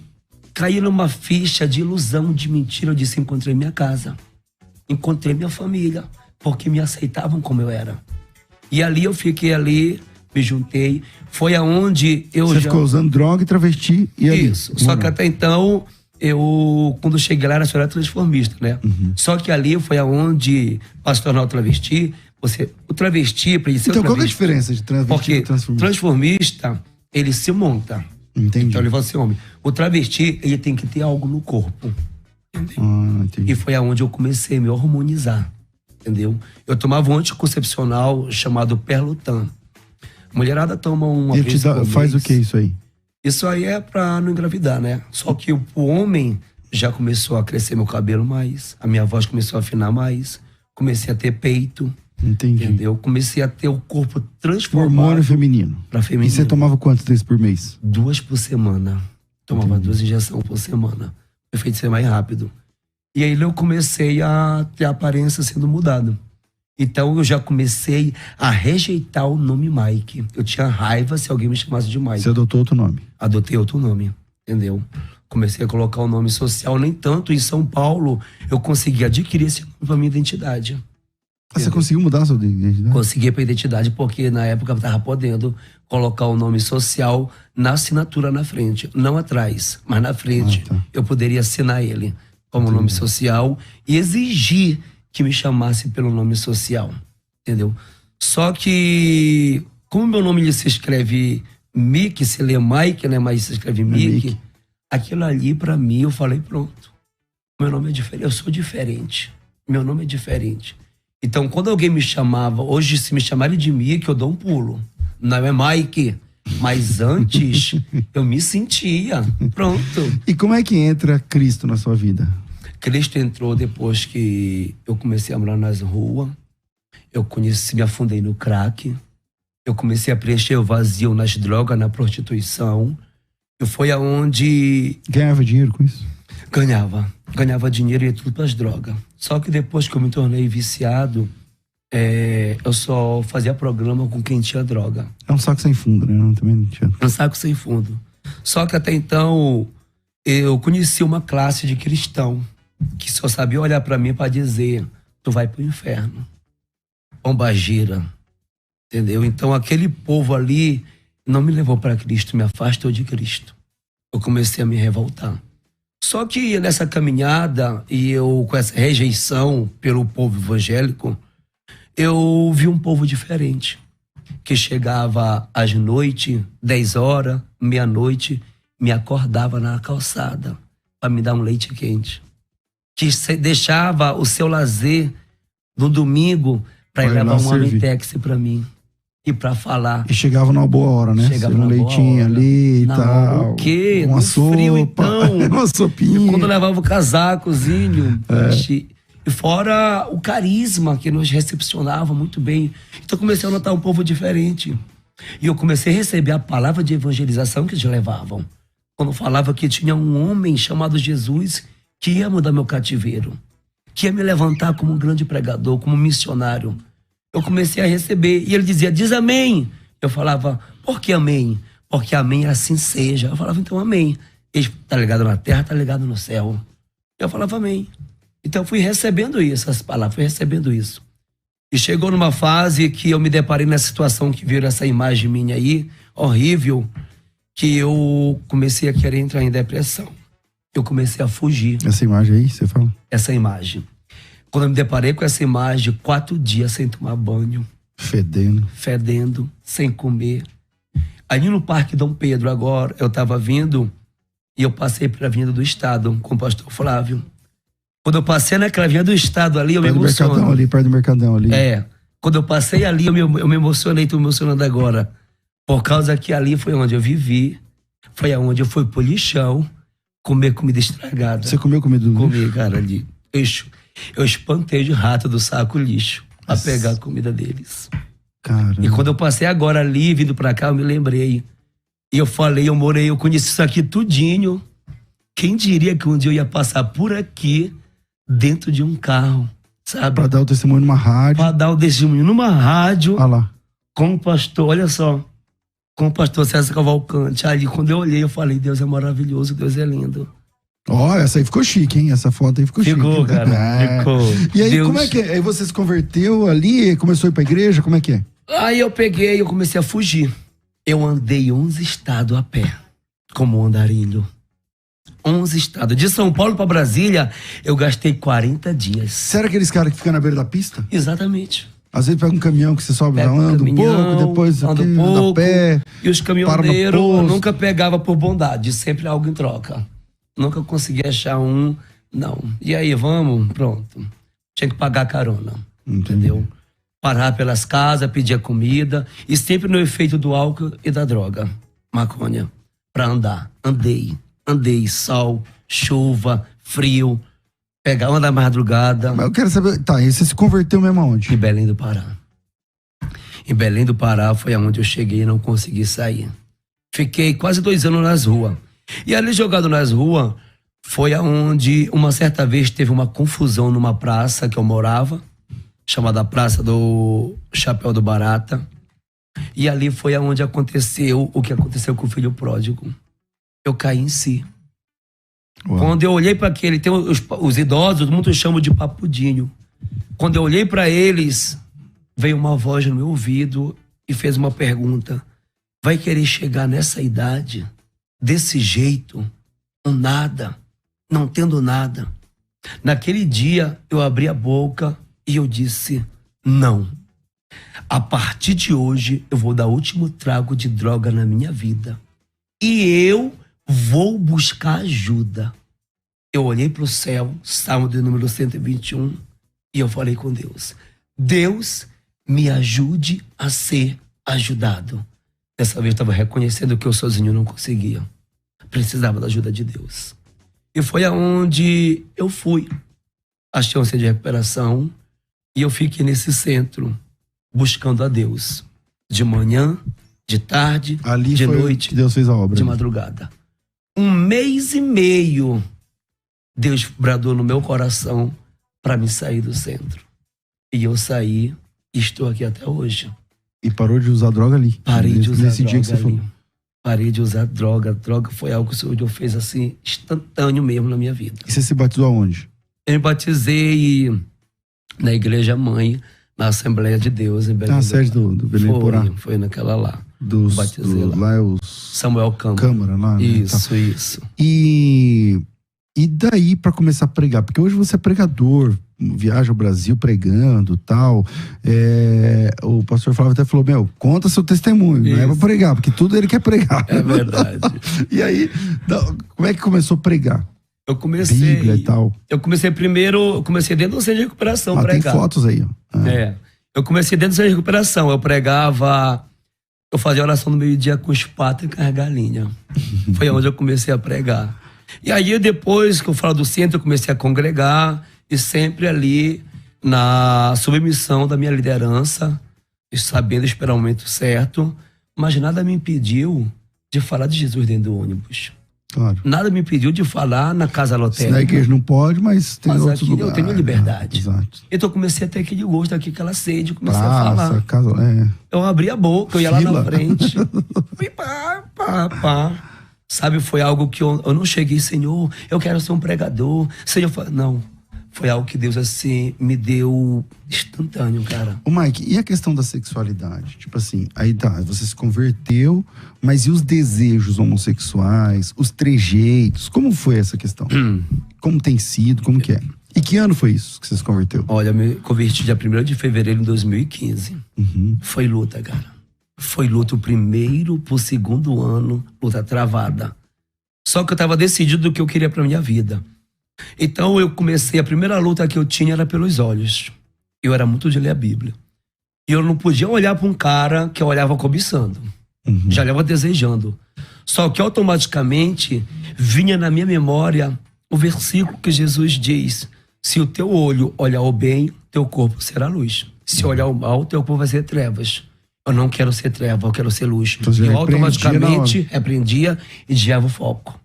caí numa ficha de ilusão, de mentira. Eu disse, encontrei minha casa, encontrei minha família, porque me aceitavam como eu era. E ali eu fiquei ali, me juntei. Foi aonde eu Você ficou usando droga e travesti e ali. Isso. Só que até então, quando cheguei lá, eu era transformista, né? Só que ali foi aonde, para se tornar o travesti, o travesti, para ele ser então, o travesti, qual é a diferença de travesti porque e transformista? Transformista, ele se monta. Entendi. Então ele vai ser homem. O travesti, ele tem que ter algo no corpo. Entendeu? Entendi. E foi aonde eu comecei a me hormonizar. Entendeu? Eu tomava um anticoncepcional chamado Perlutan. A mulherada toma uma Ele vez por faz mês. o que isso aí? Isso aí é pra não engravidar, né? Só que o homem já começou a crescer meu cabelo mais, a minha voz começou a afinar mais, comecei a ter peito, Entendi. entendeu? Comecei a ter o corpo transformado. Hormônio feminino. Pra feminino. E você tomava quantos desses por mês? 2 por semana. Tomava 2 injeções por semana. O efeito ser mais rápido. E aí eu comecei a ter a aparência sendo mudada. Então eu já comecei a rejeitar o nome Mike. Eu tinha raiva se alguém me chamasse de Mike. Você adotou outro nome? Adotei outro nome, entendeu? Comecei a colocar o nome social. Nem tanto em São Paulo eu consegui adquirir esse nome pra minha identidade. Você conseguiu mudar a sua identidade? Consegui pra identidade porque na época eu tava podendo colocar o nome social na assinatura na frente. Não atrás, mas na frente. Tá. Eu poderia assinar ele como nome social e exigir que me chamasse pelo nome social, entendeu? Só que, como meu nome se escreve Mick, se lê Mike, né? Mas se escreve Mick. Aquilo ali, pra mim, eu falei, pronto. Meu nome é diferente, eu sou diferente. Meu nome é diferente. Então, quando alguém me chamava, hoje, se me chamarem de Mick, eu dou um pulo. Não é Mike. Mas antes, eu me sentia. Pronto. E como é que entra Cristo na sua vida? Cristo entrou depois que eu comecei a morar nas ruas. Eu me afundei no crack. Eu comecei a preencher o vazio nas drogas, na prostituição. E foi aonde... Ganhava dinheiro com isso? Ganhava dinheiro e ia tudo para as drogas. Só que depois que eu me tornei viciado, eu só fazia programa com quem tinha droga. É um saco sem fundo, né? Não, também não tinha. Um saco sem fundo. Só que até então, eu conheci uma classe de cristão que só sabia olhar para mim para dizer, tu vai pro inferno. Pombagira. Entendeu? Então aquele povo ali não me levou para Cristo, me afastou de Cristo. Eu comecei a me revoltar. Só que nessa caminhada e eu com essa rejeição pelo povo evangélico, eu vi um povo diferente, que chegava às noites, 10 horas, meia-noite, me acordava na calçada para me dar um leite quente. Que deixava o seu lazer no domingo para ir levar um Amitex para mim e para falar. E chegava numa boa hora, né? Chegava numa leitinho boa hora. ali e Não, tal. o quê? Uma No sopa. frio, então. Uma sopinha. Quando eu levava o casacozinho. E fora o carisma que nos recepcionava muito bem. Então eu comecei a notar um povo diferente. E eu comecei a receber a palavra de evangelização que eles levavam. Quando falava que tinha um homem chamado Jesus que ia mudar meu cativeiro, que ia me levantar como um grande pregador, como um missionário. Eu comecei a receber. E ele dizia, diz amém. Eu falava, por que amém? Porque amém, assim seja. Eu falava, então amém. Ele tá ligado na terra, tá ligado no céu. Eu falava amém. Então eu fui recebendo isso, essas palavras, fui recebendo isso. E chegou numa fase que eu me deparei nessa situação que viram essa imagem minha aí, horrível, que eu comecei a querer entrar em depressão. Eu comecei a fugir. Essa imagem aí, você fala? Essa imagem. Quando eu me deparei com essa imagem, 4 dias sem tomar banho. Fedendo, sem comer. Aí no Parque Dom Pedro agora, eu estava vindo e eu passei pela Avenida do Estado com o pastor Flávio. Quando eu passei naquela Avenida do Estado ali, eu me emociono. Perto do Mercadão ali. Quando eu passei ali, eu me emocionei, tô me emocionando agora. Por causa que ali foi onde eu vivi, foi onde eu fui pro lixão comer comida estragada. Você comeu comida do lixo? Comi, cara, ali. Eu espantei de rato do saco lixo a pegar a comida deles. Caramba. E quando eu passei agora ali, vindo pra cá, eu me lembrei. E eu falei, eu conheci isso aqui tudinho. Quem diria que um dia eu ia passar por aqui, dentro de um carro, sabe? Pra dar o testemunho numa rádio. Pra dar o testemunho numa rádio. Ah lá. Com o pastor, olha só. Com o pastor César Cavalcante. Ali, quando eu olhei, eu falei, Deus é maravilhoso, Deus é lindo. Ó, essa aí ficou chique, hein? Essa foto aí ficou chique. Ficou, cara. Ficou. E aí, Deus... como é que é? Aí você se converteu ali, começou a ir pra igreja, como é que é? Aí eu comecei a fugir. Eu andei 11 estados a pé, como andarilho. 11 estados. De São Paulo pra Brasília, eu gastei 40 dias. Você era aqueles caras que ficam na beira da pista? Exatamente. Às vezes pega um caminhão que você sobe, Pega anda um pouco, depois anda aqui, um pouco, anda a pé. E os caminhoneiros para no posto. nunca pegava por bondade, sempre algo em troca. Nunca consegui achar um, não. E aí, vamos? Pronto. Tinha que pagar carona, entendeu? Parar pelas casas, pedir comida, e sempre no efeito do álcool e da droga, maconha, pra andar. Andei, sol, chuva, frio, pegar uma da madrugada. Mas eu quero saber, tá, e você se converteu mesmo aonde? Em Belém do Pará. Em Belém do Pará foi aonde eu cheguei e não consegui sair. Fiquei quase 2 anos nas ruas. E ali jogado nas ruas, foi aonde uma certa vez teve uma confusão numa praça que eu morava, chamada Praça do Chapéu do Barata. E ali foi aonde aconteceu o que aconteceu com o filho pródigo. Eu caí em si. Uau. Quando eu olhei para aquele, tem os idosos, muitos chamam de papudinho. Quando eu olhei para eles, veio uma voz no meu ouvido e fez uma pergunta: vai querer chegar nessa idade, desse jeito, com nada, não tendo nada? Naquele dia, eu abri a boca e eu disse: não. A partir de hoje, eu vou dar o último trago de droga na minha vida. E eu vou buscar ajuda. Eu olhei para o céu, Salmo de número 121, e eu falei com Deus: Deus, me ajude a ser ajudado. Dessa vez eu estava reconhecendo que eu sozinho não conseguia. Precisava da ajuda de Deus. E foi aonde eu fui. Achei um centro de recuperação e eu fiquei nesse centro, buscando a Deus. De manhã, de tarde, Ali de foi noite, que Deus fez a obra. de madrugada. 1 mês e meio, Deus bradou no meu coração para me sair do centro. E eu saí e estou aqui até hoje. E parou de usar droga ali. Parei de usar nesse droga dia que você ali. falou. Parei de usar droga. Droga foi algo que o Senhor Deus fez assim, instantâneo mesmo na minha vida. E você se batizou aonde? Eu me batizei na igreja mãe, na Assembleia de Deus, em Belém. Na sede do Belém do Pará. Foi naquela lá. Lá Batizei lá. é os Samuel Câmara. Câmara lá, né? Isso, isso. E daí pra começar a pregar? Porque hoje você é pregador, viaja ao Brasil pregando e tal. O pastor Flávio até falou, conta seu testemunho, não é pra pregar, porque tudo ele quer pregar. É verdade. E aí, como é que começou a pregar? Eu comecei... Bíblia e tal. Eu comecei dentro do centro de recuperação a Tem pregar. fotos aí, ó. Eu comecei dentro do centro de recuperação. Eu pregava... Eu fazia oração no meio-dia com os patos e com as galinhas. Foi onde eu comecei a pregar. E aí, depois que eu falo do centro, eu comecei a congregar e sempre ali na submissão da minha liderança, sabendo esperar o momento certo, mas nada me impediu de falar de Jesus dentro do ônibus. Claro. Nada me impediu de falar na casa lotérica. Na igreja não pode, mas tem outros aqui lugares. eu tenho liberdade. Exato. Então eu comecei a ter aquele gosto, aquela sede, comecei a Praça, falar. casa, Eu abri a boca, eu ia Fila. lá na frente. E pá. Sabe, foi algo que eu não cheguei, Senhor, eu quero ser um pregador. Senhor, não. Foi algo que Deus, assim, me deu instantâneo, cara. Ô Mike, e a questão da sexualidade? Tipo assim, aí tá, você se converteu, mas e os desejos homossexuais, os trejeitos? Como foi essa questão? Como tem sido, como que é? E que ano foi isso que você se converteu? Olha, eu me converti dia 1º de fevereiro de 2015. Foi luta, cara. Foi luta o 1º pro 2º ano, luta travada. Só que eu tava decidido do que eu queria pra minha vida. Então eu comecei, a primeira luta que eu tinha era pelos olhos. Eu era muito de ler a Bíblia. E eu não podia olhar para um cara que eu olhava cobiçando. Já estava desejando. Só que automaticamente vinha na minha memória o versículo que Jesus diz: se o teu olho olhar o bem, teu corpo será luz. Se olhar o mal, teu corpo vai ser trevas. Eu não quero ser treva, eu quero ser luz. Então, E eu automaticamente repreendia e desviava o foco.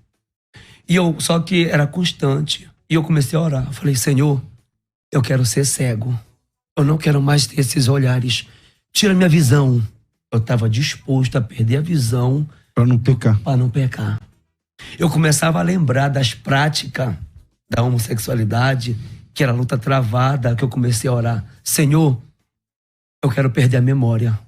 Só que era constante. E eu comecei a orar. Eu falei: Senhor, eu quero ser cego. Eu não quero mais ter esses olhares. Tira minha visão. Eu estava disposto a perder a visão para não pecar. Para não pecar. Eu começava a lembrar das práticas da homossexualidade, que era luta travada, que eu comecei a orar: Senhor, eu quero perder a memória.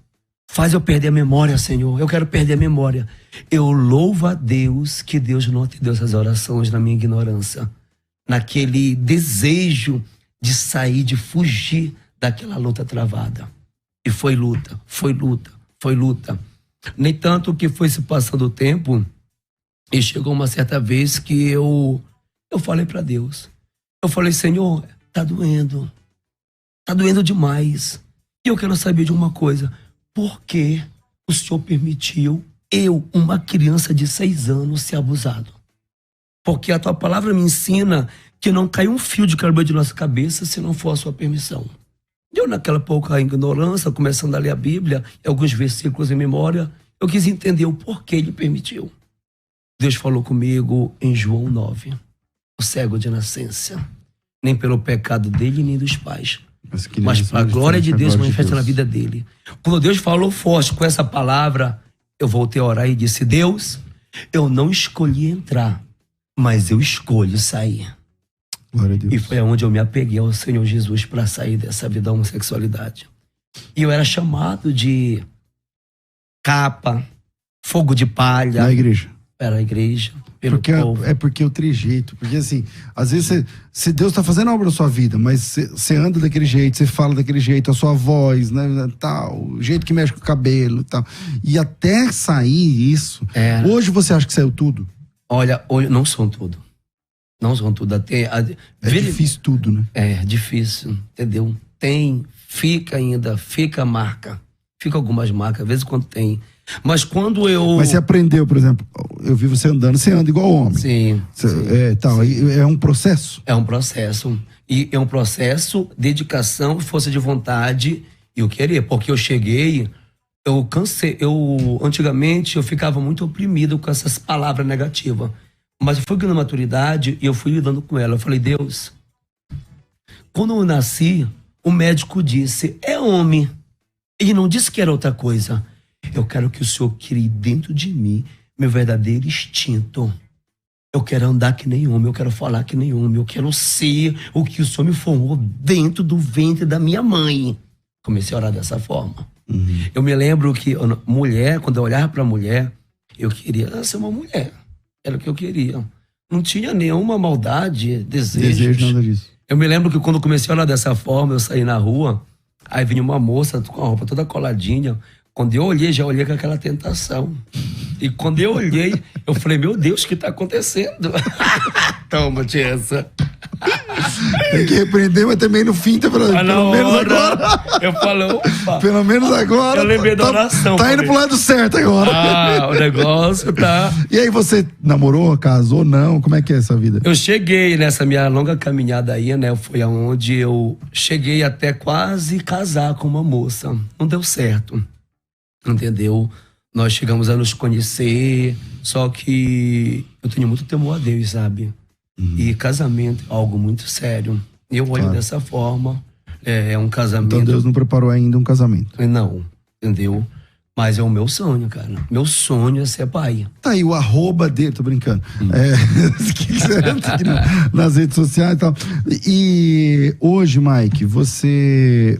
Faz eu perder a memória, Senhor. Eu quero perder a memória. Eu louvo a Deus que Deus não atendeu essas orações na minha ignorância. Naquele desejo de sair, de fugir daquela luta travada. E foi luta, foi luta, foi luta. Nem tanto que foi se passando o tempo, e chegou uma certa vez que eu falei para Deus. Eu falei: Senhor, tá doendo demais. E eu quero saber de uma coisa: por que o Senhor permitiu eu, uma criança de 6 anos, ser abusado? Porque a tua palavra me ensina que não cai um fio de cabelo de nossa cabeça se não for a sua permissão. Eu, naquela pouca ignorância, começando a ler a Bíblia, alguns versículos em memória, eu quis entender o porquê ele permitiu. Deus falou comigo em João 9. O cego de nascença, nem pelo pecado dele, nem dos pais, mas para a glória de Deus manifesta na vida dele. Quando Deus falou forte com essa palavra, eu voltei a orar e disse: Deus, eu não escolhi entrar, mas eu escolho sair. Glória a Deus. E foi onde eu me apeguei ao Senhor Jesus para sair dessa vida da homossexualidade. E eu era chamado de capa, fogo de palha. Na igreja. Era a igreja, pelo povo. É porque o trejeito. Porque assim, às vezes se Deus está fazendo a obra na sua vida, mas você anda daquele jeito, você fala daquele jeito, a sua voz, né, tal, o jeito que mexe com o cabelo e tal. E até sair isso, hoje você acha que saiu tudo? Olha, hoje não são tudo. Não são tudo. É difícil tudo, né? É difícil, entendeu? Fica marca. Fica algumas marcas, às vezes quando tem. Mas quando Mas você aprendeu, por exemplo, eu vi você andando, você anda igual homem. Sim. É um processo? É um processo. E é um processo, dedicação, força de vontade e o querer. Porque eu cheguei, eu cansei. Antigamente, eu ficava muito oprimido com essas palavras negativas. Mas eu fui ganhando maturidade e eu fui lidando com ela. Eu falei: Deus, quando eu nasci, o médico disse: é homem. Ele não disse que era outra coisa. Eu quero que o Senhor crie dentro de mim meu verdadeiro instinto. Eu quero andar que nem homem, eu quero falar que nem homem, eu quero ser o que o Senhor me formou dentro do ventre da minha mãe. Comecei a orar dessa forma. Eu me lembro que mulher, quando eu olhava para mulher, eu queria ser uma mulher. Era o que eu queria. Não tinha nenhuma maldade, desejo, nada disso. Eu me lembro que quando eu comecei a olhar dessa forma, eu saí na rua, aí vinha uma moça com a roupa toda coladinha. Quando eu olhei, já olhei com aquela tentação. E quando eu olhei, eu falei: meu Deus, o que está acontecendo? Toma, tia, essa. Tem que repreender, mas também no fim, tá falando, pelo menos agora. Eu falo: opa. Pelo menos agora. Eu lembrei da oração. Tá indo pro lado certo agora. O negócio tá. E aí, você namorou, casou, não? Como é que é essa vida? Eu cheguei nessa minha longa caminhada aí, né? Foi aonde eu cheguei até quase casar com uma moça. Não deu certo. Entendeu? Nós chegamos a nos conhecer, só que eu tenho muito temor a Deus, sabe? E casamento é algo muito sério. Eu olho dessa forma, é um casamento... Então Deus não preparou ainda um casamento? Não, entendeu? Mas é o meu sonho, cara. Meu sonho é ser pai. Tá aí o @ dele, tô brincando. Se quiser, nas redes sociais e tal. E hoje, Mike, você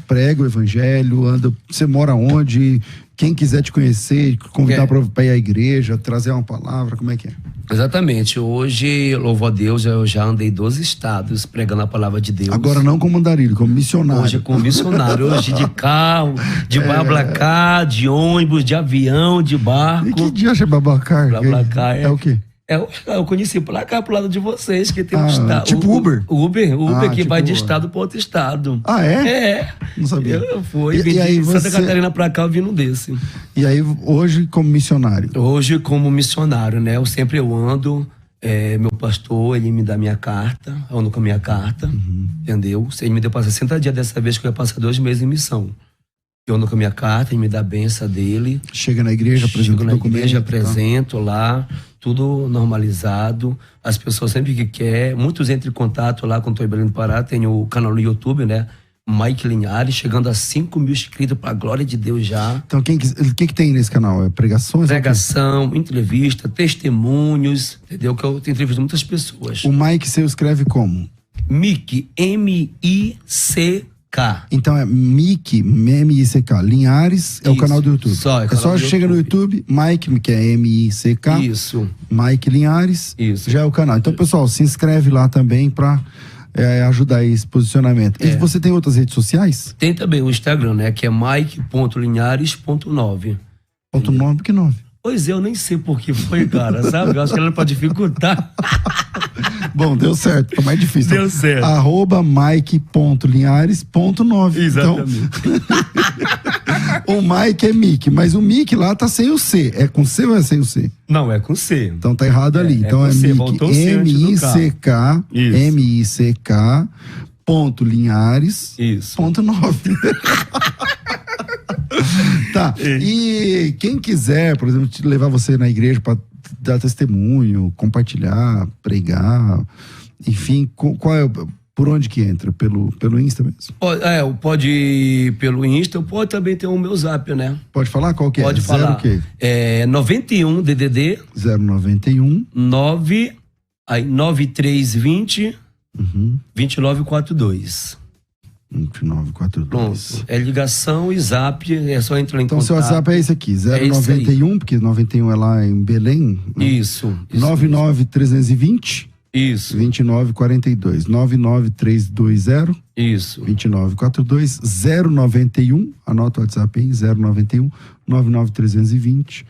prega o evangelho, você mora onde? Quem quiser te conhecer, convidar para ir à igreja, trazer uma palavra, como é que é? Exatamente. Hoje, louvo a Deus, eu já andei 12 estados pregando a palavra de Deus. Agora não como andarilho, como missionário. Hoje como missionário. Hoje de carro, de BlaBlaCar, de ônibus, de avião, de barco. E que dia é BlaBlaCar? BlaBlaCar é o quê? Eu conheci por lá cá, pro lado de vocês, que tem um estado. Tipo Uber? Uber que tipo vai de Uber. estado para outro estado. Ah, é? É. Não sabia. Eu fui, E vim aí de Santa você- Catarina pra cá, eu vim num desse. E aí, hoje, como missionário? Hoje, como missionário, né? Eu ando, meu pastor, ele me dá minha carta, eu ando com a minha carta, entendeu? Ele me deu para 60 dias dessa vez, que eu ia passar 2 meses em missão. Eu ando com a minha carta, ele me dá a benção dele. Chega na igreja, apresenta Chego o na documento. igreja, tá? apresento lá, tudo normalizado. As pessoas sempre que quer, muitos entram em contato lá com o Iberlândia do Pará, tem o canal no YouTube, né? Mike Linhares, chegando a 5 mil inscritos, pra glória de Deus já. Então, o que tem nesse canal? É pregações? Pregação, entrevista, testemunhos, entendeu? Que eu tenho entrevistado muitas pessoas. O Mike seu escreve como? Mick, M-I-C-K. Então é Mike, M-I-C-K. Linhares é o Isso. canal do YouTube. Só, é é canal só do chega no YouTube, Mike, que é M-I-C-K. Isso. Mike Linhares. Isso. Já é o canal. Então, pessoal, se inscreve lá também pra ajudar esse posicionamento. E você tem outras redes sociais? Tem também o Instagram, né? Que é mike.linhares.9. Ponto 9, que 9? Pois é, eu nem sei por que foi, cara, sabe? Eu acho que ela pode dificultar. Bom, deu certo, tá mais difícil. Deu certo. @mike.linhares.9. Exatamente. Então, o Mike é Mick, mas o Mick lá tá sem o C. É com C ou é sem o C? Não, é com C. Então tá errado ali. Então com é C, Mick, voltou o C antes do M-I-C-K, Isso. M-I-C-K, ponto Linhares, Isso. ponto 9. Tá, e quem quiser, por exemplo, levar você na igreja para dar testemunho, compartilhar, pregar, enfim, qual é, por onde que entra? Pelo Insta mesmo? Pode ir pelo Insta, pode também ter o meu zap, né? Pode falar qual que é? Pode falar. Zero o quê? É 91 DDD 091 9320 2942. 2942. Pronto. É ligação e zap, é só entrar em Então, contato. seu WhatsApp é esse aqui, É esse aí. 091, porque 91 é lá em Belém. Né? Isso. 99320 Isso. 2942. 99320 Isso. 2942 091, anota o WhatsApp aí, 091 99320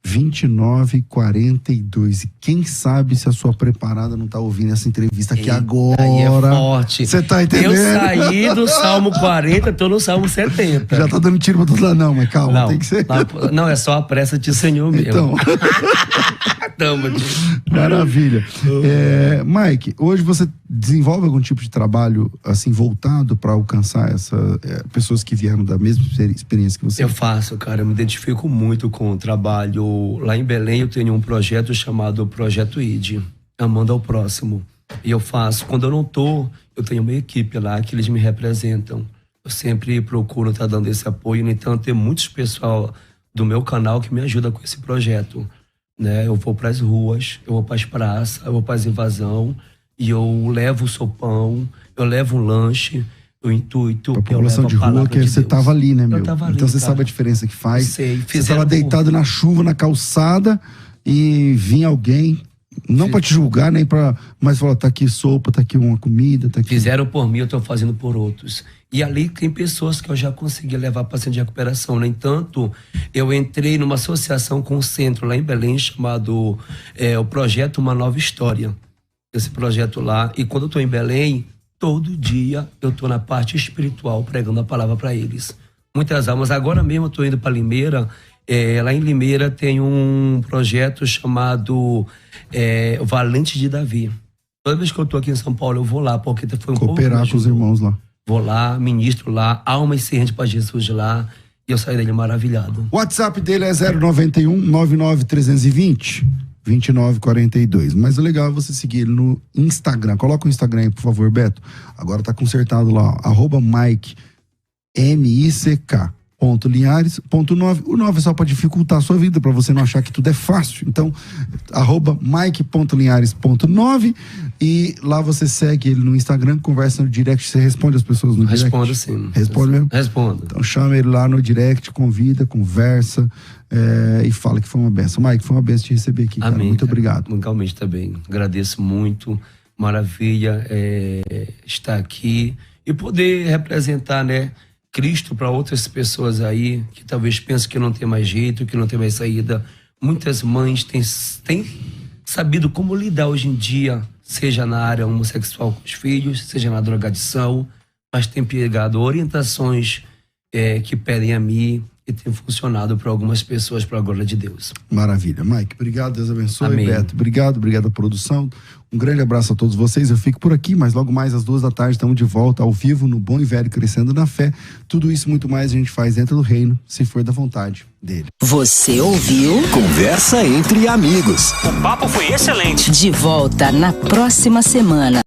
2942. E quem sabe se a sua preparada não tá ouvindo essa entrevista aqui agora. Aí é forte. Você tá entendendo? Eu saí do Salmo 40, tô no Salmo 70. Já tá dando tiro pra todo lado. Não, mas calma, Não, tem que ser. não, é só a pressa de Senhor mesmo. Então, Tamo, tio. maravilha. Mike, hoje você desenvolve algum tipo de trabalho assim voltado para alcançar pessoas que vieram da mesma experiência que você? Eu faço, cara, eu me identifico muito com o trabalho. Lá em Belém eu tenho um projeto chamado Projeto ID, Amando ao Próximo. E eu faço, quando eu não tô, eu tenho uma equipe lá que eles me representam. Eu sempre procuro estar dando esse apoio, no entanto, tem muitos pessoal do meu canal que me ajuda com esse projeto. Né? Eu vou para as ruas, eu vou para as praças, eu vou para as invasões, e eu levo o sopão, eu levo um lanche, o intuito, Pra eu população levo de a rua, palavra que de você Deus. tava ali, né, meu? Eu tava ali, então você cara. sabe a diferença que faz. Sei, Você fizeram tava deitado na chuva, na calçada, e vinha alguém, não pra te julgar, nem pra... Mas falou, tá aqui sopa, tá aqui uma comida, tá aqui... Fizeram por mim, eu estou fazendo por outros. E ali tem pessoas que eu já consegui levar paciente de recuperação. No entanto, eu entrei numa associação com um centro lá em Belém chamado o Projeto Uma Nova História. Esse projeto lá. E quando eu estou em Belém, todo dia eu estou na parte espiritual pregando a palavra para eles. Muitas almas. Agora mesmo eu estou indo para Limeira. Lá em Limeira tem um projeto chamado Valente de Davi. Toda vez que eu estou aqui em São Paulo, eu vou lá, porque foi um povo que me Cooperar com os ajudou. irmãos lá. Vou lá, ministro lá, alma e serrente para Jesus lá, e eu saí dele maravilhado. O WhatsApp dele é 091 99320 2942. Mas o legal é você seguir ele no Instagram. Coloca o Instagram aí, por favor, Beto. Agora tá consertado lá, ó, @Mike, M-I-C-K. Linhares.9. O 9 é só para dificultar a sua vida, para você não achar que tudo é fácil. Então, @Mike.Linhares.9, e lá você segue ele no Instagram, conversa no direct, você responde as pessoas no direct? Respondo sim. Responde mesmo? Respondo. Então chama ele lá no direct, convida, conversa e fala que foi uma benção. Mike, foi uma benção te receber aqui, cara. Amém, Muito cara. obrigado. Mundialmente também. Agradeço muito. Maravilha estar aqui e poder representar, né, Cristo para outras pessoas aí que talvez pensem que não tem mais jeito, que não tem mais saída. Muitas mães têm sabido como lidar hoje em dia, seja na área homossexual com os filhos, seja na drogadição, mas tem pegado orientações que pedem a mim e tem funcionado para algumas pessoas, para a glória de Deus. Maravilha. Mike, obrigado, Deus abençoe. Amém. Beto, obrigado à produção. Um grande abraço a todos vocês. Eu fico por aqui, mas logo mais às 14h estamos de volta ao vivo no Bom e Velho Crescendo na Fé. Tudo isso muito mais a gente faz dentro do reino, se for da vontade dele. Você ouviu? Conversa entre amigos. O papo foi excelente. De volta na próxima semana.